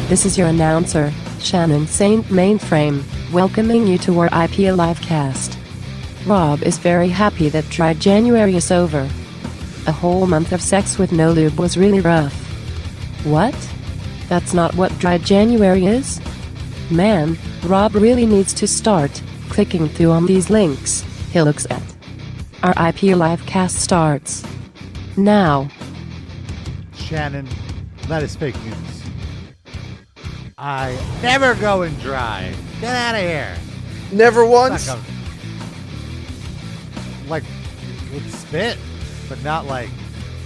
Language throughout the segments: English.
This is your announcer, Shannon Saint Mainframe, welcoming you to our IP Livecast. Rob is very happy that dry January is over. A whole month of sex with no lube was really rough. What? That's not what dry January is? Man, Rob really needs to start clicking through on these links he looks at. Our IP Livecast starts now. Shannon, that is fake news. I never go in dry. Get out of here. Never once? Like, with spit, but not like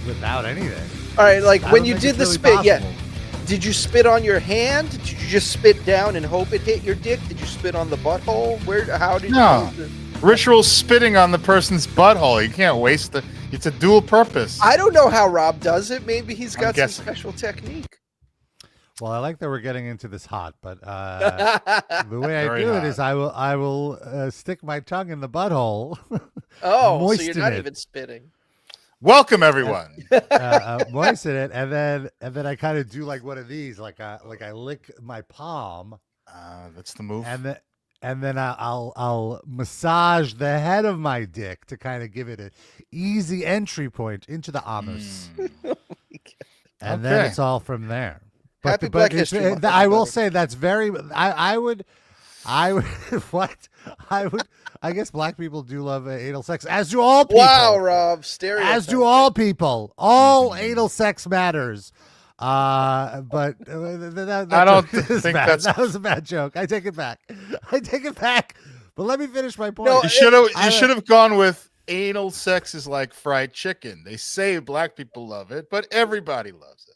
without anything. All right, like I when don't you think did it's the really spit, yeah. possible. Did you spit on your hand? Did you just spit down and hope it hit your dick? Did you spit on the butthole? How did No. you do it? Ritual spitting on the person's butthole. You can't waste the. It's a dual purpose. I don't know how Rob does it. Maybe he's got some guessing. special technique. Well, I like that we're getting into this hot, but the way I Very do hot. it is I will stick my tongue in the butthole. Oh, so moisten you're not it. even spitting. Welcome everyone. Moisten it, and then I kind of do like one of these, like I lick my palm, That's the move. and then I'll massage the head of my dick to kind of give it an easy entry point into the anus, and then Okay. it's all from there. Happy Black it's- History Month, I will everybody. say that's very. I would what I guess black people do love anal sex, as do all people. Wow, Rob, stereotype. As do all people. All anal sex matters. But that I don't joke is think bad. that's- That was a bad joke. I take it back. But let me finish my point. No, You should have. I- You should have gone with anal sex is like fried chicken. They say black people love it, but everybody loves it.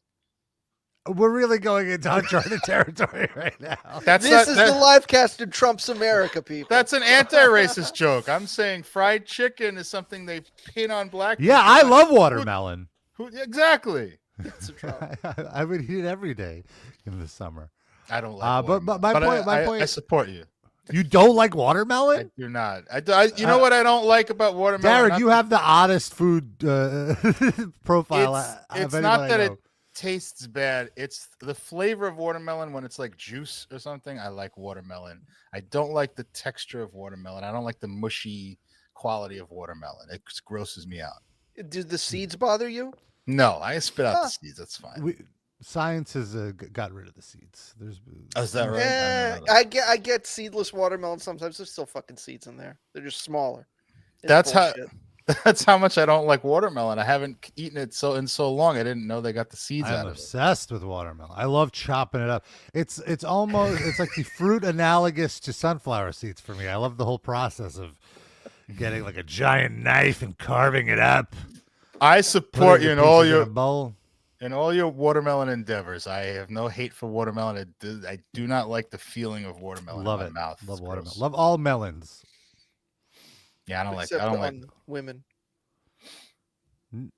We're really going into uncharted territory right now. That's This not, is that- the live cast in Trump's America, people. That's an anti-racist joke. I'm saying fried chicken is something they pin on black people. Yeah, I love watermelon. Exactly. It's a Trump. I would eat it every day in the summer. I don't like. but my watermelon, point- my I point- support you. You don't like I watermelon? do not. You know what I don't like about watermelon? Darren, Not you have the oddest food profile. It's of not anyone I that it know. tastes bad. It's the flavor of watermelon when it's like juice or something. I like watermelon. I don't like the texture of watermelon. I don't like the mushy quality of watermelon. It just grosses me out. Did the seeds bother you? No, I spit out Huh. the seeds. That's fine. Science has got rid of the seeds. There's Oh, is that right? I didn't know that. I get seedless watermelon sometimes. There's still fucking seeds in there. They're just smaller. It's That's how- bullshit. That's how much I don't like watermelon. I haven't eaten it so long. I didn't know they got the seeds I'm out of it. obsessed with watermelon. I love chopping it up. It's almost it's like the fruit analogous to sunflower seeds for me. I love the whole process of getting like a giant knife and carving it up. I support putting you the in all pieces in your a bowl. watermelon endeavors. I have no hate for watermelon. I do not like the feeling of watermelon Love in it. my mouth. Love It's watermelon. gross. Love all melons. Yeah, I don't like. Except I don't like. on women. You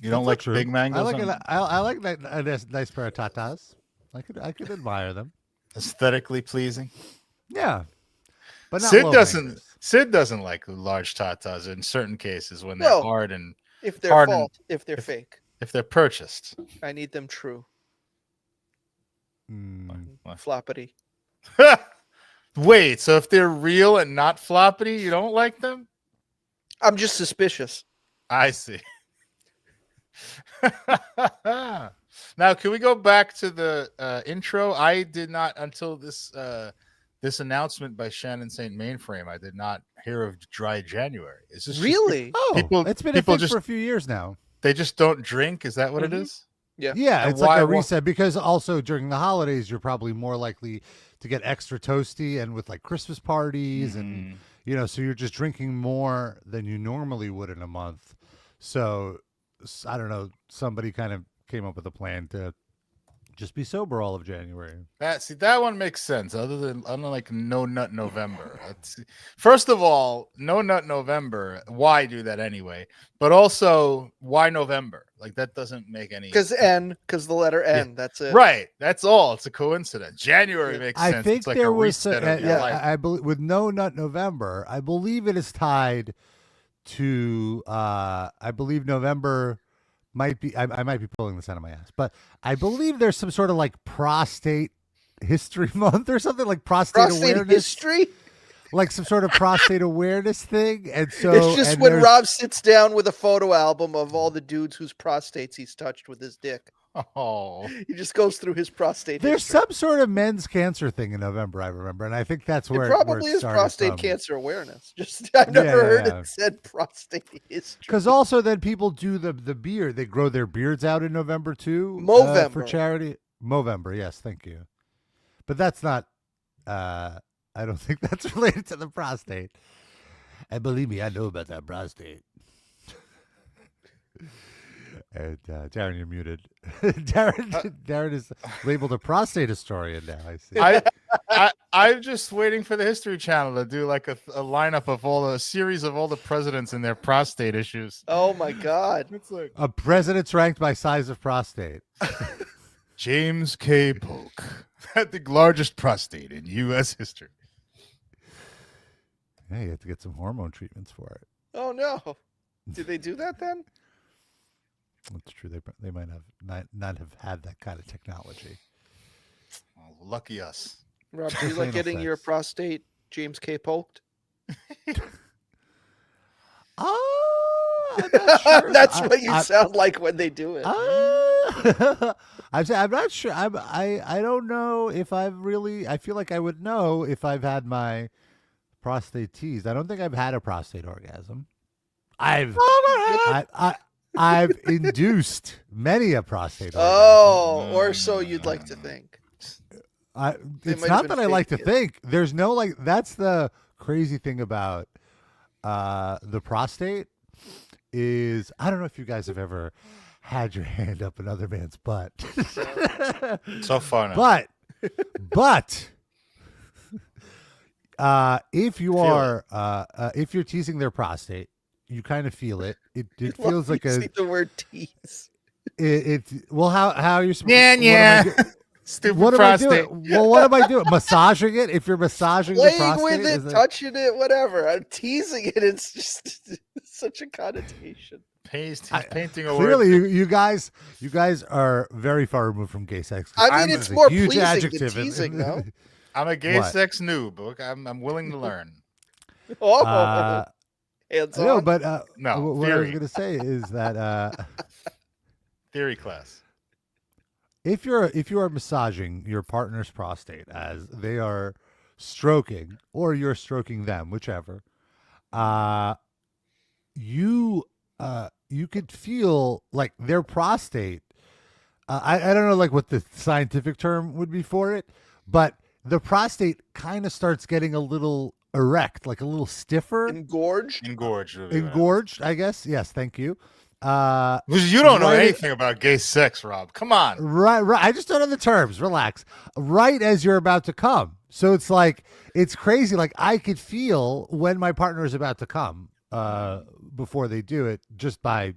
That's don't not like true. big mangoes. I like on- I like a nice pair of tatas. I could admire them. aesthetically pleasing. Yeah, but not Sid low doesn't. hangers. Sid doesn't like large tatas in certain cases when they're No. hard and If they're Pardon. false, if they're If- fake, if they're purchased. I need them true. Mm. Floppity. Wait, so if they're real and not floppity, you don't like them? I'm just suspicious. I see. Now, can we go back to the intro? I did not until this this announcement by Shannon Saint Mainframe. I did not hear of dry January. Is this just- Really? Oh, People- it's been people a thing just- for a few years now. they just don't drink? Is that what it Mhm. is? Yeah. Yeah, And it's like why a won't- reset because also during the holidays you're probably more likely to get extra toasty, and with like Christmas parties and so you're just drinking more than you normally would in a month. So I don't know, somebody kind of came up with a plan to just be sober all of January. That one makes sense. Other than unlike No Nut November. First of all, No Nut November. Why do that anyway? But also, why November? Like that doesn't make any. Because the letter N. That's it. Right. That's all. It's a coincidence. January Yeah. makes I sense. think It's like there a was reset of your life. I believe with No Nut November, I believe it is tied to I believe November might be I might be pulling this out of my ass, but I believe there's some sort of like prostate History Month or something, like prostate awareness. history. Like some sort of prostate awareness thing, and so It's just when Rob sits down with a photo album of all the dudes whose prostates he's touched with his dick. Oh, He just goes through his prostate. There's history. some sort of men's cancer thing in November, I remember, and I think that's where it probably where it is started prostate from. cancer awareness. Just I've never heard yeah. it said prostate history. Because also then people do the beard. They grow their beards out in November too. Movember. For charity. Movember, yes, thank you. But that's not. I don't think that's related to the prostate. And believe me, I know about that prostate. And Darren, you're muted. Darren is labeled a prostate historian now. I see. I'm just waiting for the History Channel to do like a lineup of a series of all the presidents and their prostate issues. Oh my God! It's like A president's ranked by size of prostate. James K. Polk had the largest prostate in U.S. history. Yeah, you have to get some hormone treatments for it. Oh no! Did they do that then? That's true. They might have not have had that kind of technology. Oh, lucky us. Rob, do you like getting your prostate James K. poked? I'm not sure. That's what you sound like when they do it. I'm not sure. I don't know if I've really. I feel like I would know if I've had my prostate teased. I don't think I've had a prostate orgasm. I've induced many a prostate orgasm. Oh, or so you'd like to think. It's not that I like to think. There's no that's the crazy thing about the prostate is I don't know if you guys have ever had your hand up another man's butt. So far now. But if you are if you're teasing their prostate, you kind of feel it. It feels like see the word tease. Well, how are you supposed? Yeah. Stupid what prostate. am I doing? Well, what am I doing? Massaging it? If you're massaging the Playing prostate, with it, touching it, whatever. I'm teasing it. It's just such a connotation. Painting a clearly, word. you guys are very far removed from gay sex. I mean, it's more pleasing than teasing, though. I'm a gay sex noob. I'm willing to learn. Oh, hands on. No, but no. What I was going to say is that theory class. If you are massaging your partner's prostate as they are stroking, or you're stroking them, whichever, you could feel like their prostate. I don't know like what the scientific term would be for it, but the prostate kind of starts getting a little erect, like a little stiffer, engorged, I guess. Yes, thank you. You don't know anything about gay sex, Rob. Come on. Right. I just don't know the terms. Relax. Right as you're about to come. So it's like, it's crazy. Like I could feel when my partner is about to come before they do it just by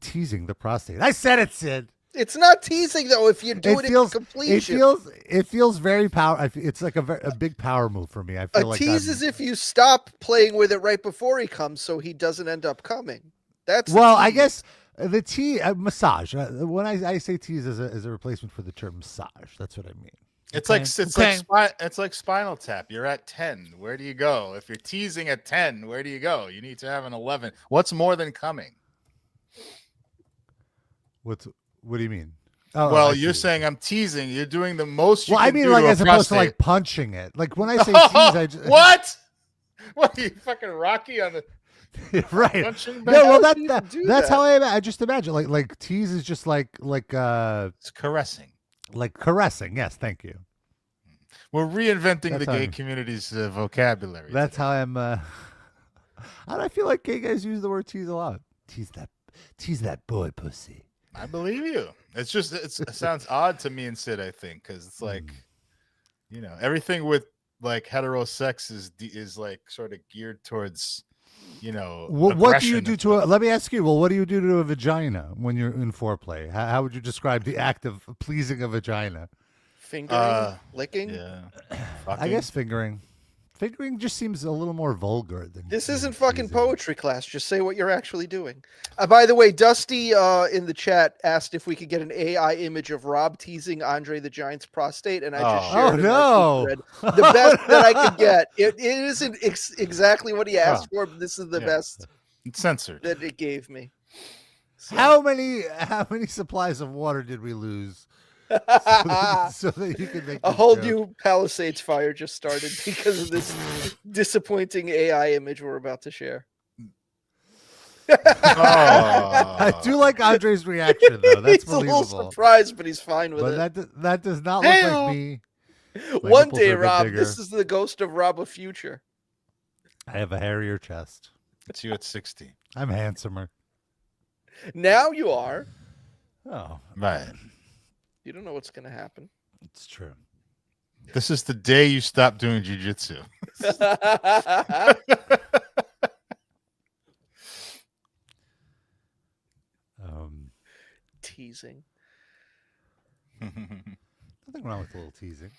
teasing the prostate. I said it, Sid. It's not teasing though. If you do it in completion, it feels very power. It's like a big power move for me. I feel like tease is if you stop playing with it right before he comes, so he doesn't end up coming. That's I guess the massage. When I say tease as a replacement for the term massage, that's what I mean. It's like Spinal Tap. You're at 10. Where do you go? If you're teasing at 10, where do you go? You need to have an 11. What's more than coming? What do you mean? Well, you're saying I'm teasing. You're doing the most. Well, I mean, like as opposed to like punching it. Like when I say tease, I just what? What are you fucking Rocky on the? Right. No, well, that's how I just imagine. Like tease is just like it's caressing. Like caressing. Yes, thank you. We're reinventing the gay community's vocabulary. That's how I'm. I feel like gay guys use the word tease a lot. Tease that boy pussy. I believe you. It's just it sounds odd to me and Sid. I think because it's like, everything with like heterosex is like sort of geared towards. What do you do to let me ask you, what do you do to a vagina when you're in foreplay? How would you describe the act of pleasing a vagina? Fingering, licking? Yeah. I guess fingering. Figuring just seems a little more vulgar than This isn't than fucking teasing. poetry class. Just say what you're actually doing. By the way, Dusty in the chat asked if we could get an AI image of Rob teasing Andre the Giant's prostate, and I just Oh. shared Oh in our no! group thread the best that I could get. It isn't exactly what he asked for, but this is the Yeah. best It's censored. that it gave me. So. How many supplies of water did we lose so that you can make A this whole joke? new Palisades fire just started because of this disappointing AI image we're about to share. I do like Andre's reaction though. That's He's a little believable. surprised, but he's fine with But it. that does not look Hey-o. like me. My One nipples day, are a bit Rob, bigger. this is the ghost of Rob of future. I have a hairier chest. It's you at 60. I'm handsomer. Now you are. Oh, Right. You don't know what's going to happen. it's true. This is the day you stop doing jujitsu. Teasing. Nothing wrong with a little teasing.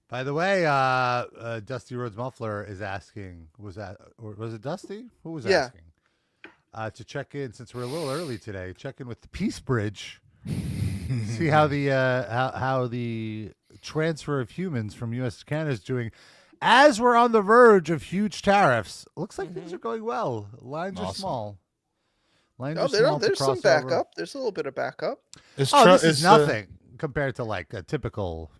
By the way, Dusty Rhodes Muffler is asking, was it Dusty? Who was Yeah. asking? To check in, since we're a little early today, check in with the Peace Bridge. See how the how the transfer of humans from U.S. to Canada is doing. As we're on the verge of huge tariffs, looks like things are going well. Lines are Awesome. small. Lines Oh, are small to there's some cross over. backup. There's a little bit of backup. Is Oh, Trump- this is is, nothing compared to like a typical.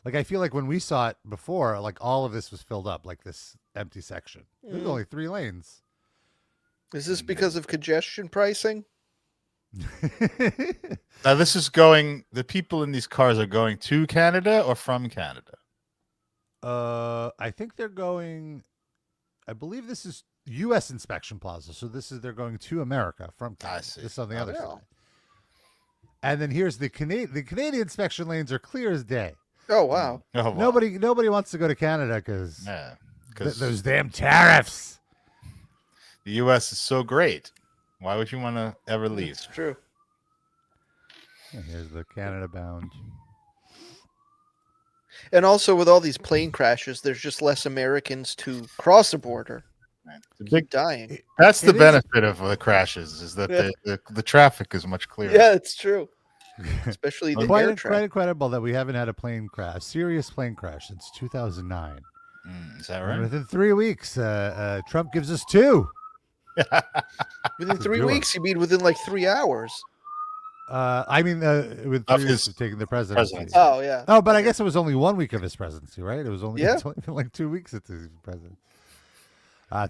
Like I feel like when we saw it before, like all of this was filled up, like this empty section. There's only 3 lanes. Is this because of congestion pricing? Now, this is going, the people in these cars are going to Canada or from Canada? I think they're going. I believe this is U.S. inspection plaza, so they're going to America from Canada. I see. This is on the other yeah. side. And then here's the Canadian inspection lanes are clear as day. Oh, wow. Oh, wow. Nobody wants to go to Canada because Yeah, because those damn tariffs. the U.S. is so great. Why would you want to ever leave? It's true. And here's the Canada bound. And also, with all these plane crashes, there's just less Americans to cross the border. The Keep big, dying. that's the It is- benefit of the crashes is that Yeah. the traffic is much clearer. Yeah, it's true. Especially the Quite air traffic. incredible that we haven't had a plane crash, serious plane crash, since 2009. Is that And right? within 3 weeks, Trump gives us 2. Within 3 do it. weeks, you mean within like 3 hours? I mean, with Of 3 his weeks of taking the presidency. presidency. Oh, yeah. Oh, but I guess it was only 1 week of his presidency, right? It was only, Yeah. it's only been like 2 weeks since he's president.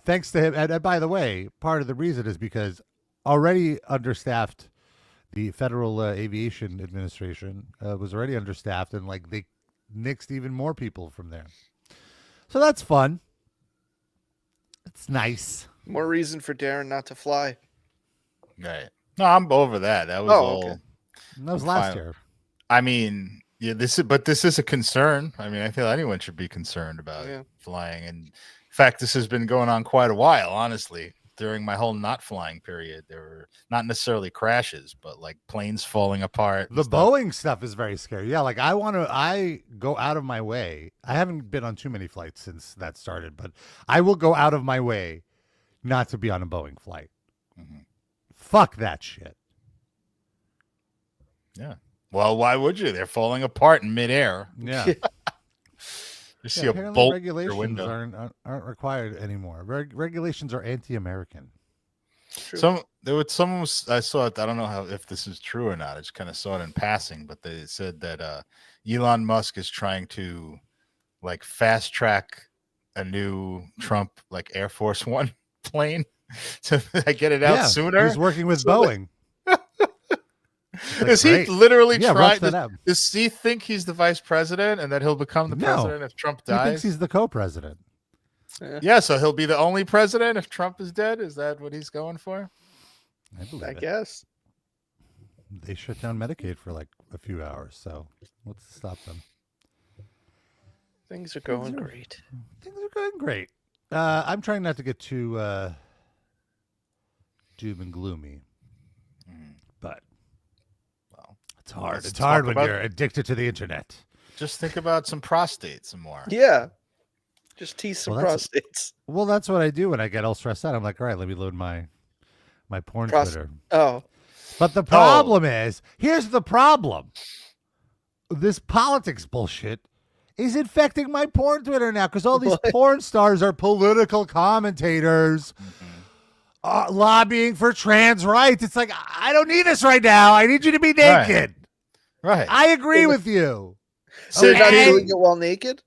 Thanks to him. And by the way, part of the reason is because already understaffed, the Federal Aviation Administration was already understaffed, and like they nixed even more people from there. So that's fun. It's nice. More reason for Darren not to fly. Right. No, I'm over that. That was Oh, all. okay. And that was last Fine. year. I mean, yeah, this is a concern. I mean, I feel anyone should be concerned about Yeah. flying. And in fact, this has been going on quite a while, honestly. During my whole not flying period, there were not necessarily crashes, but like planes falling apart. and The stuff. Boeing stuff is very scary. Yeah, like I go out of my way. I haven't been on too many flights since that started, but I will go out of my way not to be on a Boeing flight. Mhm. Fuck that shit. Yeah. Well, why would you? They're falling apart in midair. Yeah. You see Yeah, a apparently bolt in your regulations window. aren't required anymore. Regulations are anti-American. True. I saw it. I don't know if this is true or not. I just kind of saw it in passing, but they said that Elon Musk is trying to like fast track a new Trump like Air Force One plane to get it out sooner. He's working with So Boeing. Like, Does he great. literally Yeah, try? rush that out. Does he think he's the vice president and that he'll become the No. president if Trump He thinks dies? he's the co-president. Yeah, so he'll be the only president if Trump is dead. Is that what he's going for? I believe I it. guess. They shut down Medicaid for like a few hours, so what's to stop them? Things are going great. Things are going great. I'm trying not to get too doom and gloomy, but Well, it's hard. let's It's hard talk when about- you're addicted to the internet. Just think about some prostate some more. Yeah. Just tease some Well, prostates. Well, that's what I do when I get all stressed out. I'm like, all right, let me load my porn Twitter. Oh. But the problem is, here's the problem. This politics bullshit is infecting my porn Twitter now because all these porn stars are political commentators lobbying for trans rights. It's like, I don't need this right now. I need you to be naked. Right. I agree with you. So you're not doing it while naked?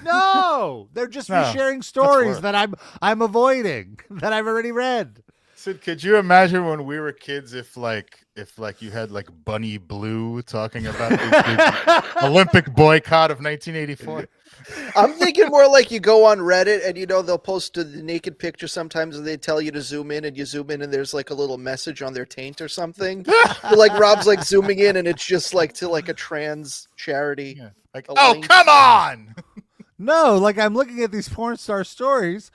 No, they're just resharing stories that I'm avoiding that I've already read. Sid, could you imagine when we were kids if you had like Bunny Blue talking about the Olympic boycott of 1984? I'm thinking more like you go on Reddit and they'll post the naked picture sometimes and they tell you to zoom in and you zoom in and there's like a little message on their taint or something. Like Rob's like zooming in and it's just like to like a trans charity. Yeah. Like, oh, come on. No, like I'm looking at these porn star stories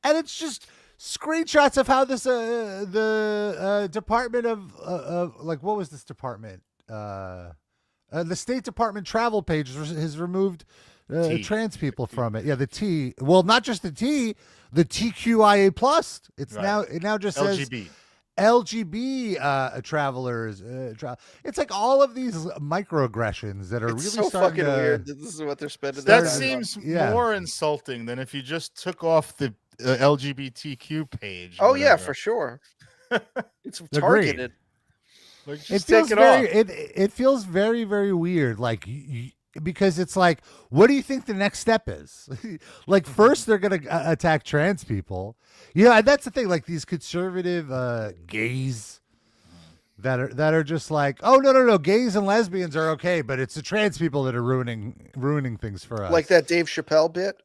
and it's just screenshots of how this the Department of like what was this department? The State Department travel page has removed trans people from it. Yeah, the T. Well, not just the T, the TQIA plus. It's it now just says LGB travelers. It's like all of these microaggressions that are really so fucking weird. This is what they're spending. That seems more insulting than if you just took off the LGBTQ page. Oh yeah, for sure. It's targeted. Like, it feels very, very weird. Like because it's like, what do you think the next step is? Like first they're gonna attack trans people. Yeah, and that's the thing. Like these conservative gays that are just like, oh no, gays and lesbians are okay, but it's the trans people that are ruining things for us. Like that Dave Chappelle bit.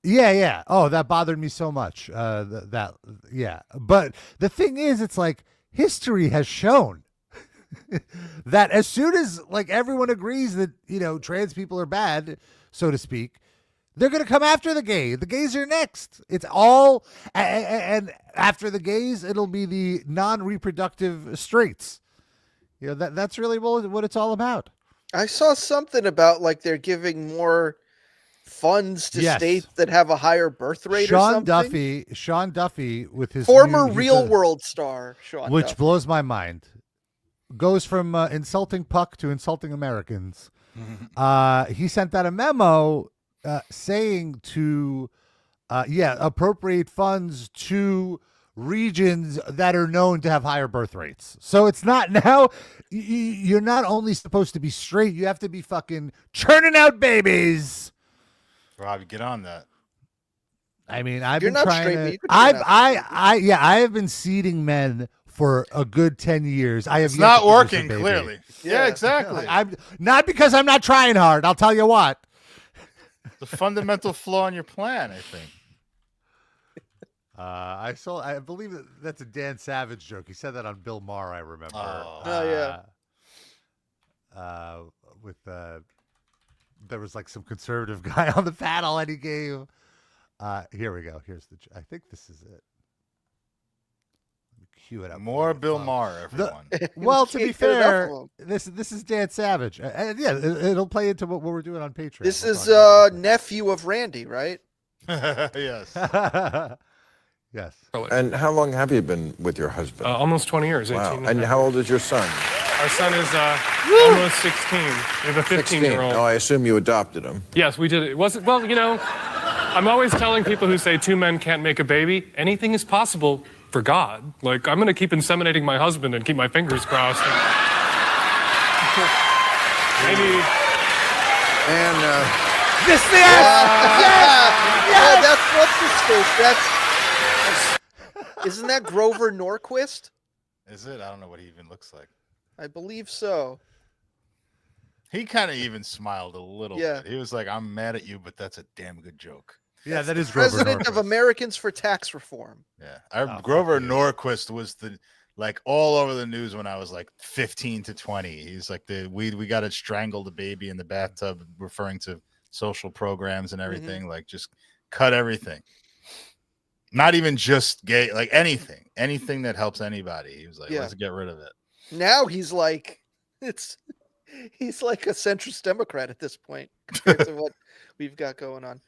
Yeah. Oh, that bothered me so much. Yeah. But the thing is, it's like history has shown that as soon as like everyone agrees that, trans people are bad, so to speak, they're going to come after the gay. The gays are next. It's all, and after the gays, it'll be the non-reproductive straights. That's really what it's all about. I saw something about like they're giving more funds to states that have a higher birth rate or something. Sean Duffy with his former Real World star, Sean which Duffy. Blows my mind. Goes from insulting Puck to insulting Americans. He sent out a memo saying to appropriate funds to regions that are known to have higher birth rates. So it's not now you're not only supposed to be straight, you have to be fucking churning out babies. Rob, get on that. I mean, I've been trying to. I have been seeding men for a good 10 years. It's not working, clearly. Yeah, exactly. I'm not because I'm not trying hard. I'll tell you what. The fundamental flaw in your plan, I think. I believe that's a Dan Savage joke. He said that on Bill Maher, I remember. With there was like some conservative guy on the panel and he gave here we go. Here's I think this is it. Cue it up. More Bill Maher, everyone. Well, to be fair, this is Dan Savage. And it'll play into what we're doing on Patreon. This is nephew of Randy, right? Yes. Yes. And how long have you been with your husband? Almost 20 years. Wow. And how old is your son? Our son is almost 16. We have a 15-year-old. Oh, I assume you adopted him. Yes, we did. It wasn't, well, I'm always telling people who say two men can't make a baby, anything is possible for God. Like, I'm going to keep inseminating my husband and keep my fingers crossed. Maybe. And, this thing! Yes! That's what's his face. Isn't that Grover Norquist? Is it? I don't know what he even looks like. I believe so. He kind of even smiled a little bit. He was like, I'm mad at you, but that's a damn good joke. Yeah, that is President Grover of Americans for Tax Reform. Yeah. Grover Norquist was all over the news when I was like 15 to 20. He's like we got to strangle the baby in the bathtub, referring to social programs and everything. Like just cut everything. Not even just gay, like anything that helps anybody. He was like, let's get rid of it. Now he's like, He's like a centrist Democrat at this point compared to what we've got going on,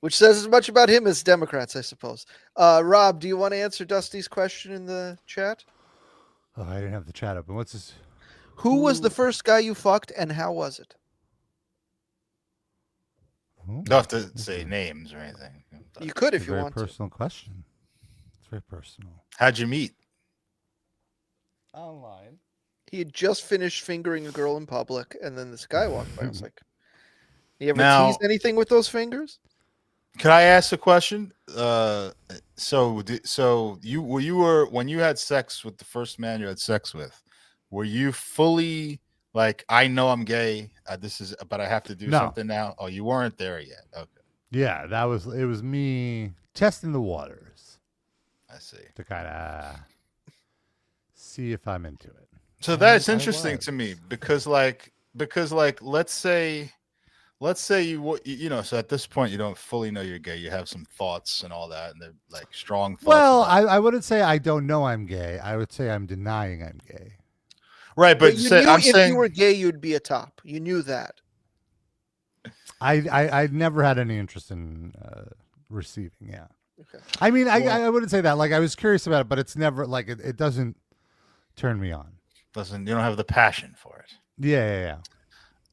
which says as much about him as Democrats, I suppose. Rob, do you want to answer Dusty's question in the chat? Oh, I didn't have the chat open. What's this? Who was the first guy you fucked, and how was it? Oh, You don't have to say names or anything. You could it's if a you very want to. personal question. It's very personal. How'd you meet? Online. He had just finished fingering a girl in public, and then this guy walked by. I was like, "You ever Now- teased anything with those fingers?" Can I ask a question? So you were when you had sex with the first man you had sex with, were you fully like, I know I'm gay, but I have to do No. something now? Oh, you weren't there yet. Okay, Yeah, it was me testing the waters I see. to kind of see if I'm into it. So And that's I interesting was. to me because let's say you know, so at this point you don't fully know you're gay. You have some thoughts and all that, and they're like strong thoughts. Well, about- I wouldn't say I don't know I'm gay. I would say I'm denying I'm gay. right, but you say, knew I'm if saying you were gay, you'd be a top. You knew that. I never had any interest in receiving. Yeah. Okay. I mean, Well- I wouldn't say that. Like, I was curious about it, but it's never like it doesn't turn me on. you don't have the passion for it. Yeah.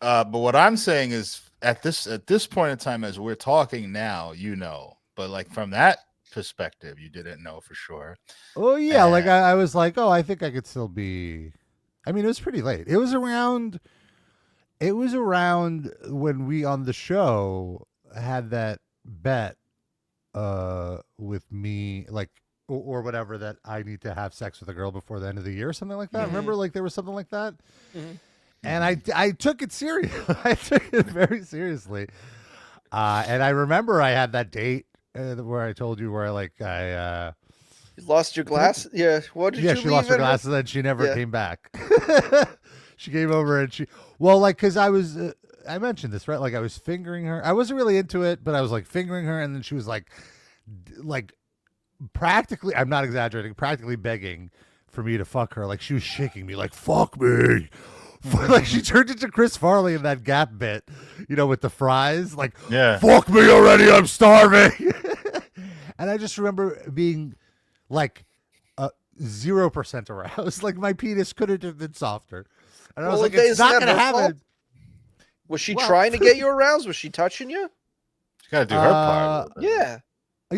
But what I'm saying is at this point in time, as we're talking now, you know, but like from that perspective, you didn't know for sure. Oh yeah, like I was like, oh, I think I could still be. I mean, it was pretty late. It was around when we on the show had that bet with me, like or whatever, that I need to have sex with a girl before the end of the year or something like that. Mhm. Remember, like there was something like that. Mhm. And I took it serious. I took it very seriously. And I remember I had that date where I told you where like You lost your glass. Yeah. What did you she leave lost her in glasses and she never Yeah. came back. She came over and because I was I mentioned this, right? Like I was fingering her. I wasn't really into it, but I was like fingering her, and then she was like practically, I'm not exaggerating, practically begging for me to fuck her. Like she was shaking me, like fuck me. Like she turned into Chris Farley in that Gap bit, you know, with the fries. Like, Yeah. fuck me already, I'm starving. And I just remember being like 0% aroused. Like my penis couldn't have been softer. And I was Well, like, it's isn't not that going to her fault? happen. Was she Well- trying to get you aroused? Was she touching you? You got to do her part. a little bit. Yeah.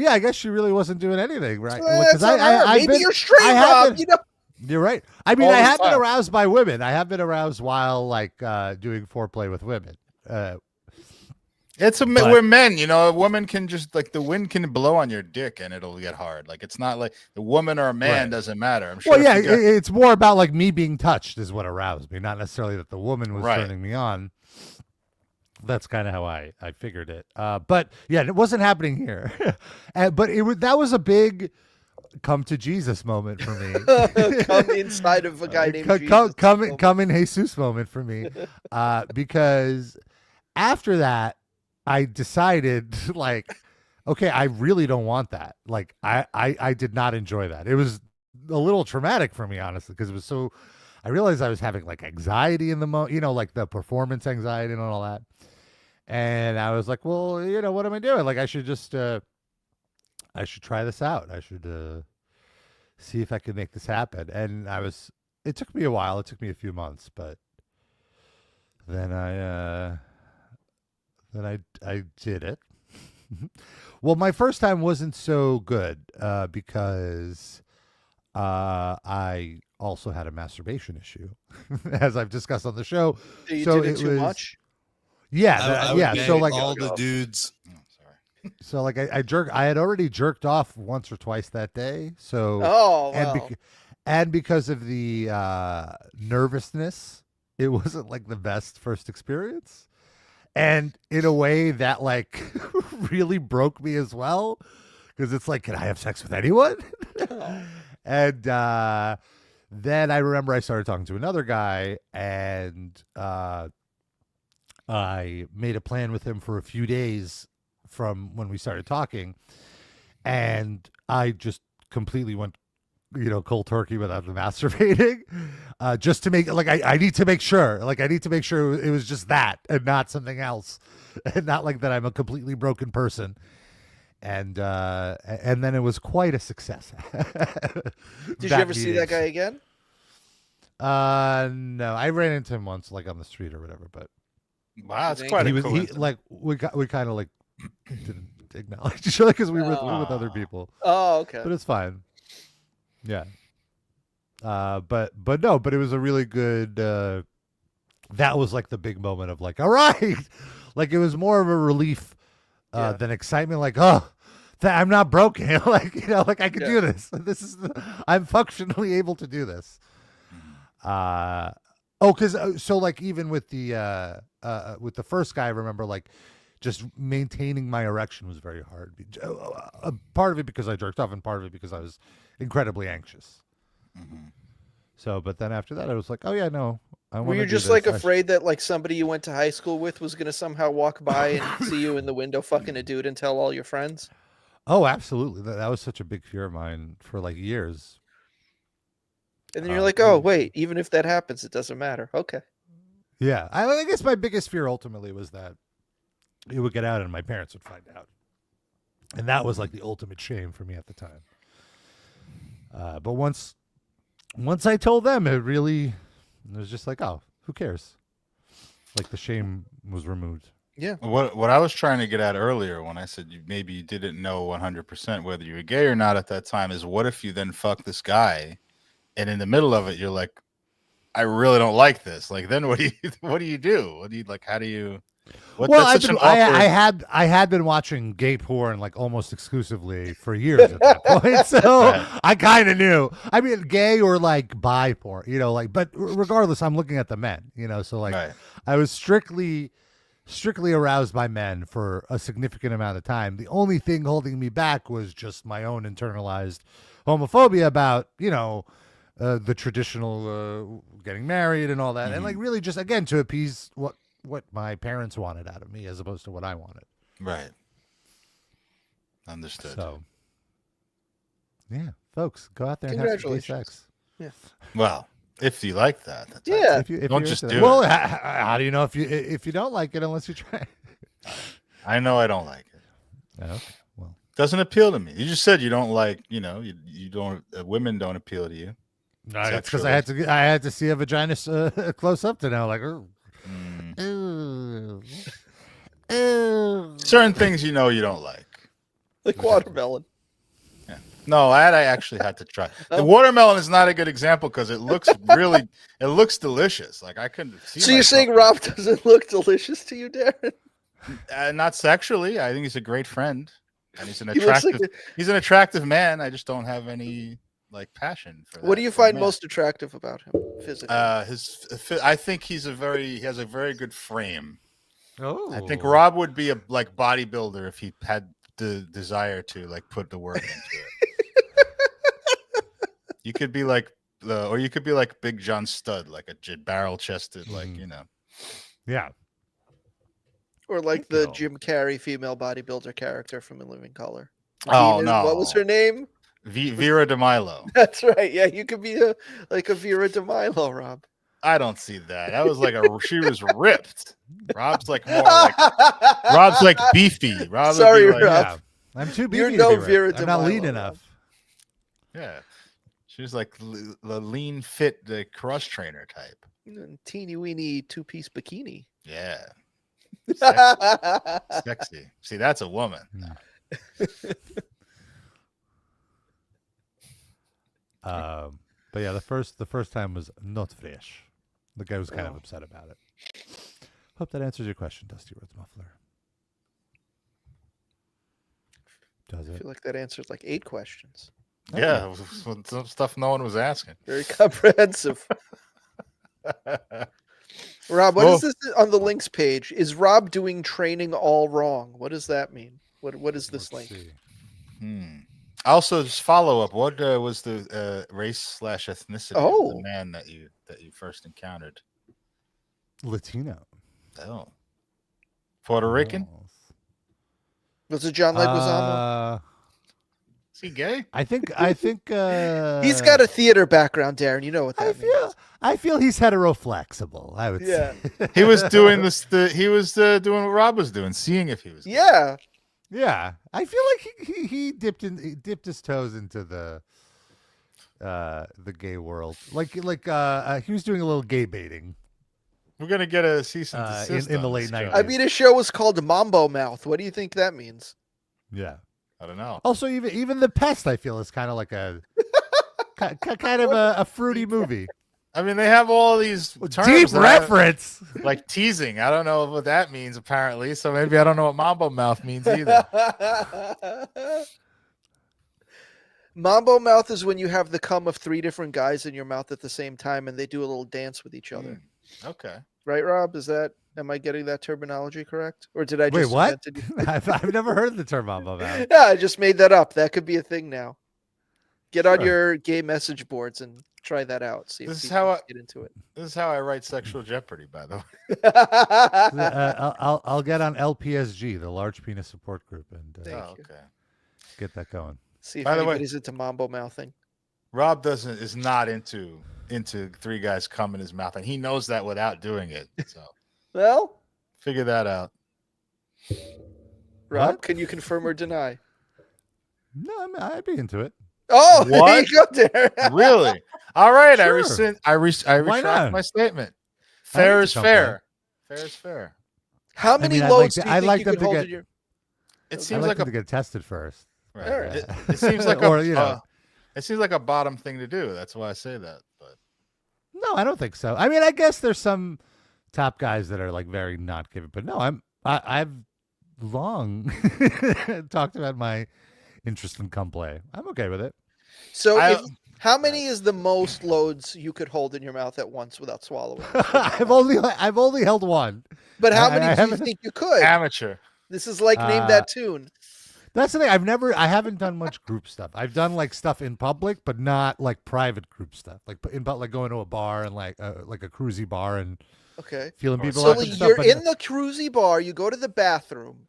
Yeah, I guess she really wasn't doing anything, right? That's on her. I've Maybe been- you're straight, I have Rob. been- You know. You're right. I mean, All I the have been time. aroused by women. I have been aroused while like doing foreplay with women. It's But- we're men, you know. A woman can just like the wind can blow on your dick and it'll get hard. Like it's not like the woman or a man Right. doesn't matter. I'm sure. Well, if yeah, you got- it's more about like me being touched is what aroused me, not necessarily that the woman was Right. turning me on. That's kind of how I figured it. But yeah, it wasn't happening here. But that was a big come to Jesus moment for me. Come inside of a guy named Jesus. Come in Jesus moment for me. Because after that, I decided like, okay, I really don't want that. Like I did not enjoy that. It was a little traumatic for me, honestly, because it was so, I realized I was having like anxiety in the moment, you know, like the performance anxiety and all that. And I was like, well, you know, what am I doing? Like I should just, I should try this out. I should see if I could make this happen. And it took me a while. It took me a few months, but then I did it. Well, my first time wasn't so good because I also had a masturbation issue, as I've discussed on the show. You So did it too was- much. Yeah, I would yeah. bet So like, all the dudes. Oh, sorry. so like I had already jerked off once or twice that day. So Oh, and well. and because of the nervousness, it wasn't like the best first experience. And in a way that like really broke me as well, because it's like, can I have sex with anyone? And then I remember I started talking to another guy, and I made a plan with him for a few days from when we started talking, and I just completely went cold turkey without the masturbating, just to make I need to make sure it was just that and not something else, and not like that I'm a completely broken person. And then it was quite a success. Did you ever see that guy again? No, I ran into him once, like on the street or whatever. But wow, it's quite a coincidence. we kind of like didn't acknowledge each other because we were with other people. Oh, okay. But it's fine. Yeah. But it was a really good. That was like the big moment of like, all right, like it was more of a relief than excitement. Like, oh, I'm not broken. like I can do this. I'm functionally able to do this. Because so like even with the first guy, I remember like just maintaining my erection was very hard. Part of it because I jerked off, and part of it because I was incredibly anxious. Mm-hmm. So, but then after that, I was like, oh yeah, no. Were you just like afraid that like somebody you went to high school with was gonna somehow walk by and see you in the window fucking a dude and tell all your friends? Oh, absolutely. That was such a big fear of mine for like years. And then you're like, oh wait, even if that happens, it doesn't matter. Okay. Yeah, I guess my biggest fear ultimately was that it would get out and my parents would find out, and that was like the ultimate shame for me at the time. But once I told them, it was just like, oh, who cares? Like the shame was removed. Yeah. What I was trying to get at earlier when I said maybe you didn't know 100% whether you were gay or not at that time is what if you then fuck this guy, and in the middle of it you're like, I really don't like this. Like then what do you do? What do you like? How do you? I had been watching gay porn like almost exclusively for years at that point, so I kind of knew. I mean, gay or like bi porn, like. But regardless, I'm looking at the men, so like I was strictly aroused by men for a significant amount of time. The only thing holding me back was just my own internalized homophobia about the traditional getting married and all that, and like really just again to appease what my parents wanted out of me as opposed to what I wanted. Right. Understood. So, yeah, folks, go out there and have some gay sex. Yeah. Well, if you like that, yeah. If don't just do it. Well, how do you know if you don't like it unless you try? I know I don't like it. Okay. Well, doesn't appeal to me. You just said you don't like. You don't. Women don't appeal to you. No, it's because I had to see a vagina close up to know, like. Certain things you don't like watermelon. Yeah. No, I actually had to try. The watermelon is not a good example because it looks delicious. Like I couldn't see. So you're saying Rob doesn't look delicious to you, Darren? Not sexually. I think he's a great friend, and he's an attractive man. I just don't have any like passion for that. What do you find most attractive about him physically? I think he has a very good frame. Oh, I think Rob would be a like bodybuilder if he had the desire to like put the work into it. You could be like Big John Studd, like a barrel chested, like yeah, or like the Jim Carrey female bodybuilder character from In Living Color. Oh no, what was her name? Vera DeMilo. That's right. Yeah, you could be a Vera DeMilo, Rob. I don't see that. That was like she was ripped. Rob's like more like Rob's like beefy. Rob Sorry, Rob. Yeah. I'm too beefy. You're no Vera DeMilo. I'm not lean enough. Yeah, she was like the lean, fit, the cross trainer type. Teeny weeny 2-piece bikini. Yeah, sexy. See, that's a woman. But yeah, the first time was not fresh. The guy was kind of upset about it. Hope that answers your question, Dusty Rhodes Muffler. Does it? I feel like that answers like 8 questions. Yeah, some stuff no one was asking. Very comprehensive. Rob, what is this on the links page? Is Rob doing training all wrong? What does that mean? What is this link? Also, just follow up. What was the race/ethnicity of the man that you first encountered? Latino. Oh, Puerto Rican. Was it John Leguizamo? Is he gay? I think He's got a theater background, Darren. You know what that means. I feel he's hetero-flexible, I would say. He was doing this. He was doing what Rob was doing, seeing if he was. Yeah. Yeah. I feel like he dipped his toes into the gay world. Like he was doing a little gay baiting. We're gonna get a cease and desist in the on late this 90s. show. I mean, his show was called Mambo Mouth. What do you think that means? Yeah. I don't know. Also, even The Pest, I feel, is kind of like a kind of a fruity movie. I mean, they have all these terms Deep that reference. like teasing. I don't know what that means, apparently. So maybe I don't know what Mambo Mouth means either. Mambo Mouth is when you have the cum of 3 different guys in your mouth at the same time, and they do a little dance with each other. Okay. Right, Rob? Am I getting that terminology correct? Or did I just Wait, what? invent I've never heard the term Mambo Mouth. Yeah, I just made that up. That could be a thing now. Get on your gay message boards and try that out. See if This is people how I get into it. This is how I write Sexual Jeopardy, by the way. I'll get on LPSG, the Large Penis Support Group, and Thank you. Okay. get that going. See if By the way- anybody's into mambo mouthing. Rob is not into 3 guys cum in his mouth, and he knows that without doing it. So Well, figure that out. Rob, What? can you confirm or deny? No, I'd be into it. Oh, What? there you go, there. Really? All right. Sure. I Why retract not? my statement. I Fair like is to fair. Fair is fair. How many mean, I'd loads like do to- you I'd think like you them could to hold get- in your? It I'd seems like like them a to get tested first. right. All right. It seems like Or, a you know. it seems like a bottom thing to do. That's why I say that. But No, I don't think so. I mean, I guess there's some top guys that are like very not giving, but no, I've long talked about my interest in cum play. I'm okay with it. So, I- how many is the most loads you could hold in your mouth at once without swallowing? I've only held one. But how I many do you haven't- think you could? amateur. This is like name that tune. That's the thing. I haven't done much group stuff. I've done like stuff in public, but not like private group stuff. Like like going to a bar and like a cruisy bar and Okay. feeling people So up and stuff. you're but in the cruisy bar, you go to the bathroom,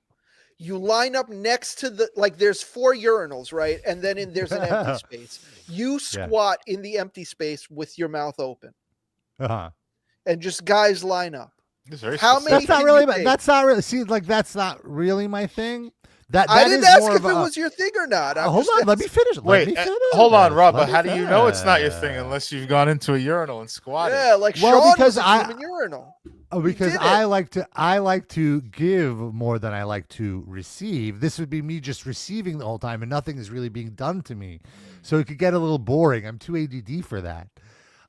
you line up next to there's 4 urinals, right? And then there's an empty space. You squat in the empty space with your mouth open, uh-huh. and just guys line up. It's very How specific. many That's not can really. you take? That's not really. See, like that's not really my thing. That I is didn't ask more if of it a- was your thing or not. I'm Hold just on, let me finish. Wait, let me finish. hold on, Rob. Let But me how do you know it's not your finish. thing unless you've gone into a urinal and squatted? Yeah, like Well, Sean because was a human urinal. Oh, because did I like to give more than I like to receive. This would be me just receiving the whole time, and nothing is really being done to me. So it could get a little boring. I'm too ADD for that.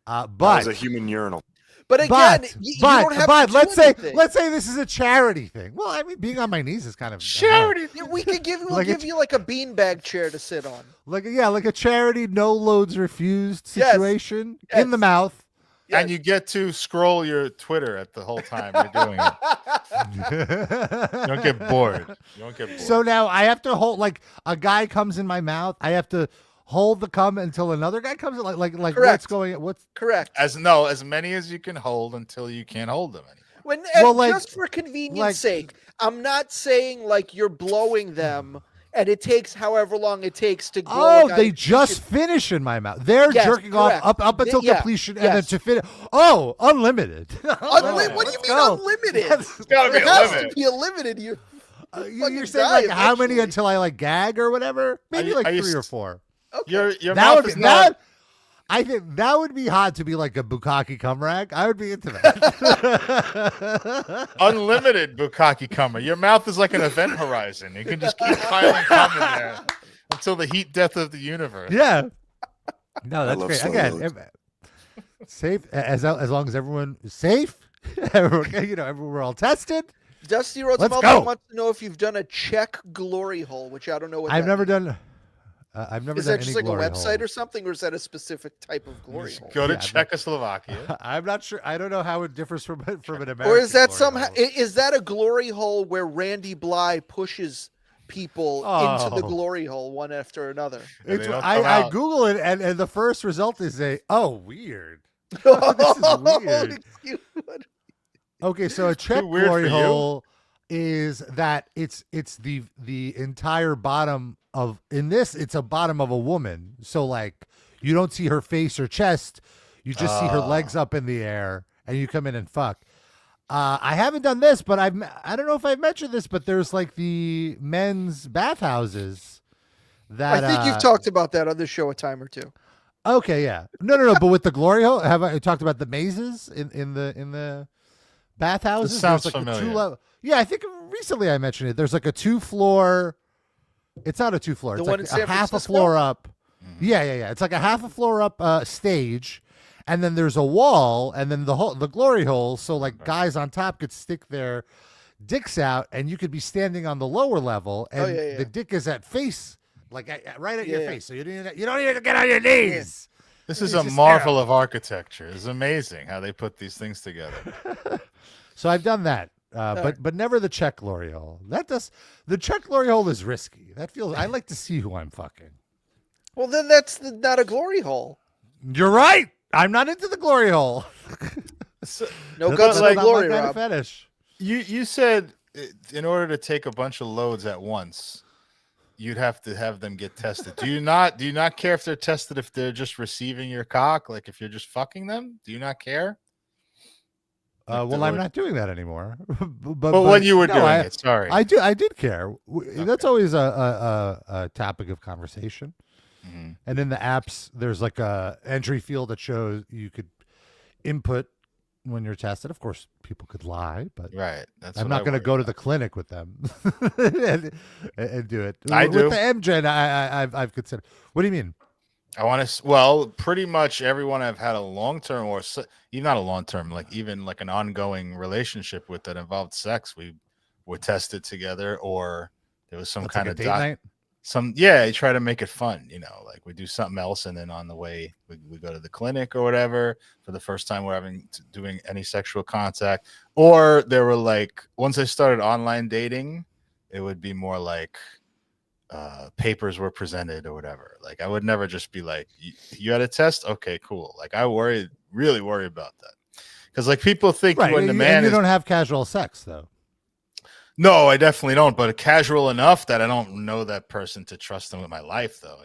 That But was a human urinal. But again, but you don't have to do let's anything. say this is a charity thing. Well, I mean, being on my knees is kind of Charity. Yeah, we could give Like give you like a beanbag chair to sit on. like a charity, no loads refused Yes. situation Yes. in the mouth. Yes. And you get to scroll your Twitter at the whole time you're doing it. You don't get bored. You don't get bored. So now I have to hold like a guy comes in my mouth. I have to hold the cum until another guy comes in. Like what's Correct. going? What's Correct. as many as you can hold until you can't hold them anymore. And like- just for convenience like- sake, I'm not saying like you're blowing them and it takes however long it takes to blow. a Oh, guy they to just finish in my mouth. They're Yes, jerking correct. off up until Yeah, completion and then yes. to finish. Oh, unlimited. What do you Let's mean go. unlimited? Yes. gotta be It a has limit. to be a limited. You're fucking saying die like how many eventually. until I like gag or whatever? Maybe you- like are you 3 or s- 4. Okay. Your That mouth would is be not. I think that would be hot to be like a bukkake cum rag. I would be into that. Unlimited bukkake cummer. Your mouth is like an event horizon. You can just keep piling cum in there until the heat death of the universe. Yeah. No, that's love great. slow Again, loads. safe as long as everyone is safe. Everyone, we're all tested. Dusty Rhodes Let's Meltdown go. wants to know if you've done a check glory hole, which I don't know what I've that never means. done. I've never Is done that just any like a glory website hole. or something, or is that a specific type of glory Just hole? go to Yeah, I'm not- Czechoslovakia. I'm not sure. I don't know how it differs from an American. Or is that glory somehow hole. is that a glory hole where Randy Bly pushes people into the Oh. glory hole one after another? Yeah, It's, they don't I come out. Google it and the first result is weird. This is weird. Excuse me. Okay, so a check weird glory for you. hole is that it's the entire bottom in this, it's a bottom of a woman. So like you don't see her face or chest. You just see her legs up in the air, and you come in and fuck. I haven't done this, but I don't know if I've mentioned this, but there's like the men's bathhouses that I think you've talked about that on the show a time or two. Okay, yeah. No. But with the glory hole, have I talked about the mazes in the bathhouses? This sounds There's like familiar. Yeah, I think recently I mentioned it. There's like a 2-floor. It's not a 2-floor. The It's one like in San a half a Francisco? floor up. Yeah. It's like a half a floor up stage, and then there's a wall, and then the glory hole. So like guys on top could stick their dicks out, and you could be standing on the lower level, and the dick is at face. Like right at your face, so you don't need to get on your knees. This is a marvel of architecture. It's amazing how they put these things together. So I've done that, but never the Czech glory hole. The Czech glory hole is risky. I like to see who I'm fucking. Well, then that's not a glory hole. You're right. I'm not into the glory hole. No guts in the glory, kind Rob. of fetish. You said in order to take a bunch of loads at once, you'd have to have them get tested. Do you not care if they're tested if they're just receiving your cock? Like if you're just fucking them? Do you not care? Well, I'm not doing that anymore. but when you were doing it, sorry. I did care. That's always a topic of conversation. Mm-hmm. And in the apps, there's like a entry field that shows you could input when you're tested. Of course, people could lie, but right. I'm not going to go to the clinic with them and do it. I do. With the MGen, I've considered. What do you mean? I want to. Well, pretty much everyone I've had a long-term or even not a long-term, like even like an ongoing relationship with that involved sex, we were tested together, or there was some kind like of a date night. You try to make it fun, like we do something else, and then on the way we go to the clinic or whatever. For the first time we're doing any sexual contact, or there were like once I started online dating, it would be more like papers were presented or whatever. Like I would never just be like, you had a test, okay, cool. Like I really worry about that, because like people think when the man you don't have casual sex though. No, I definitely don't. But casual enough that I don't know that person to trust them with my life, though.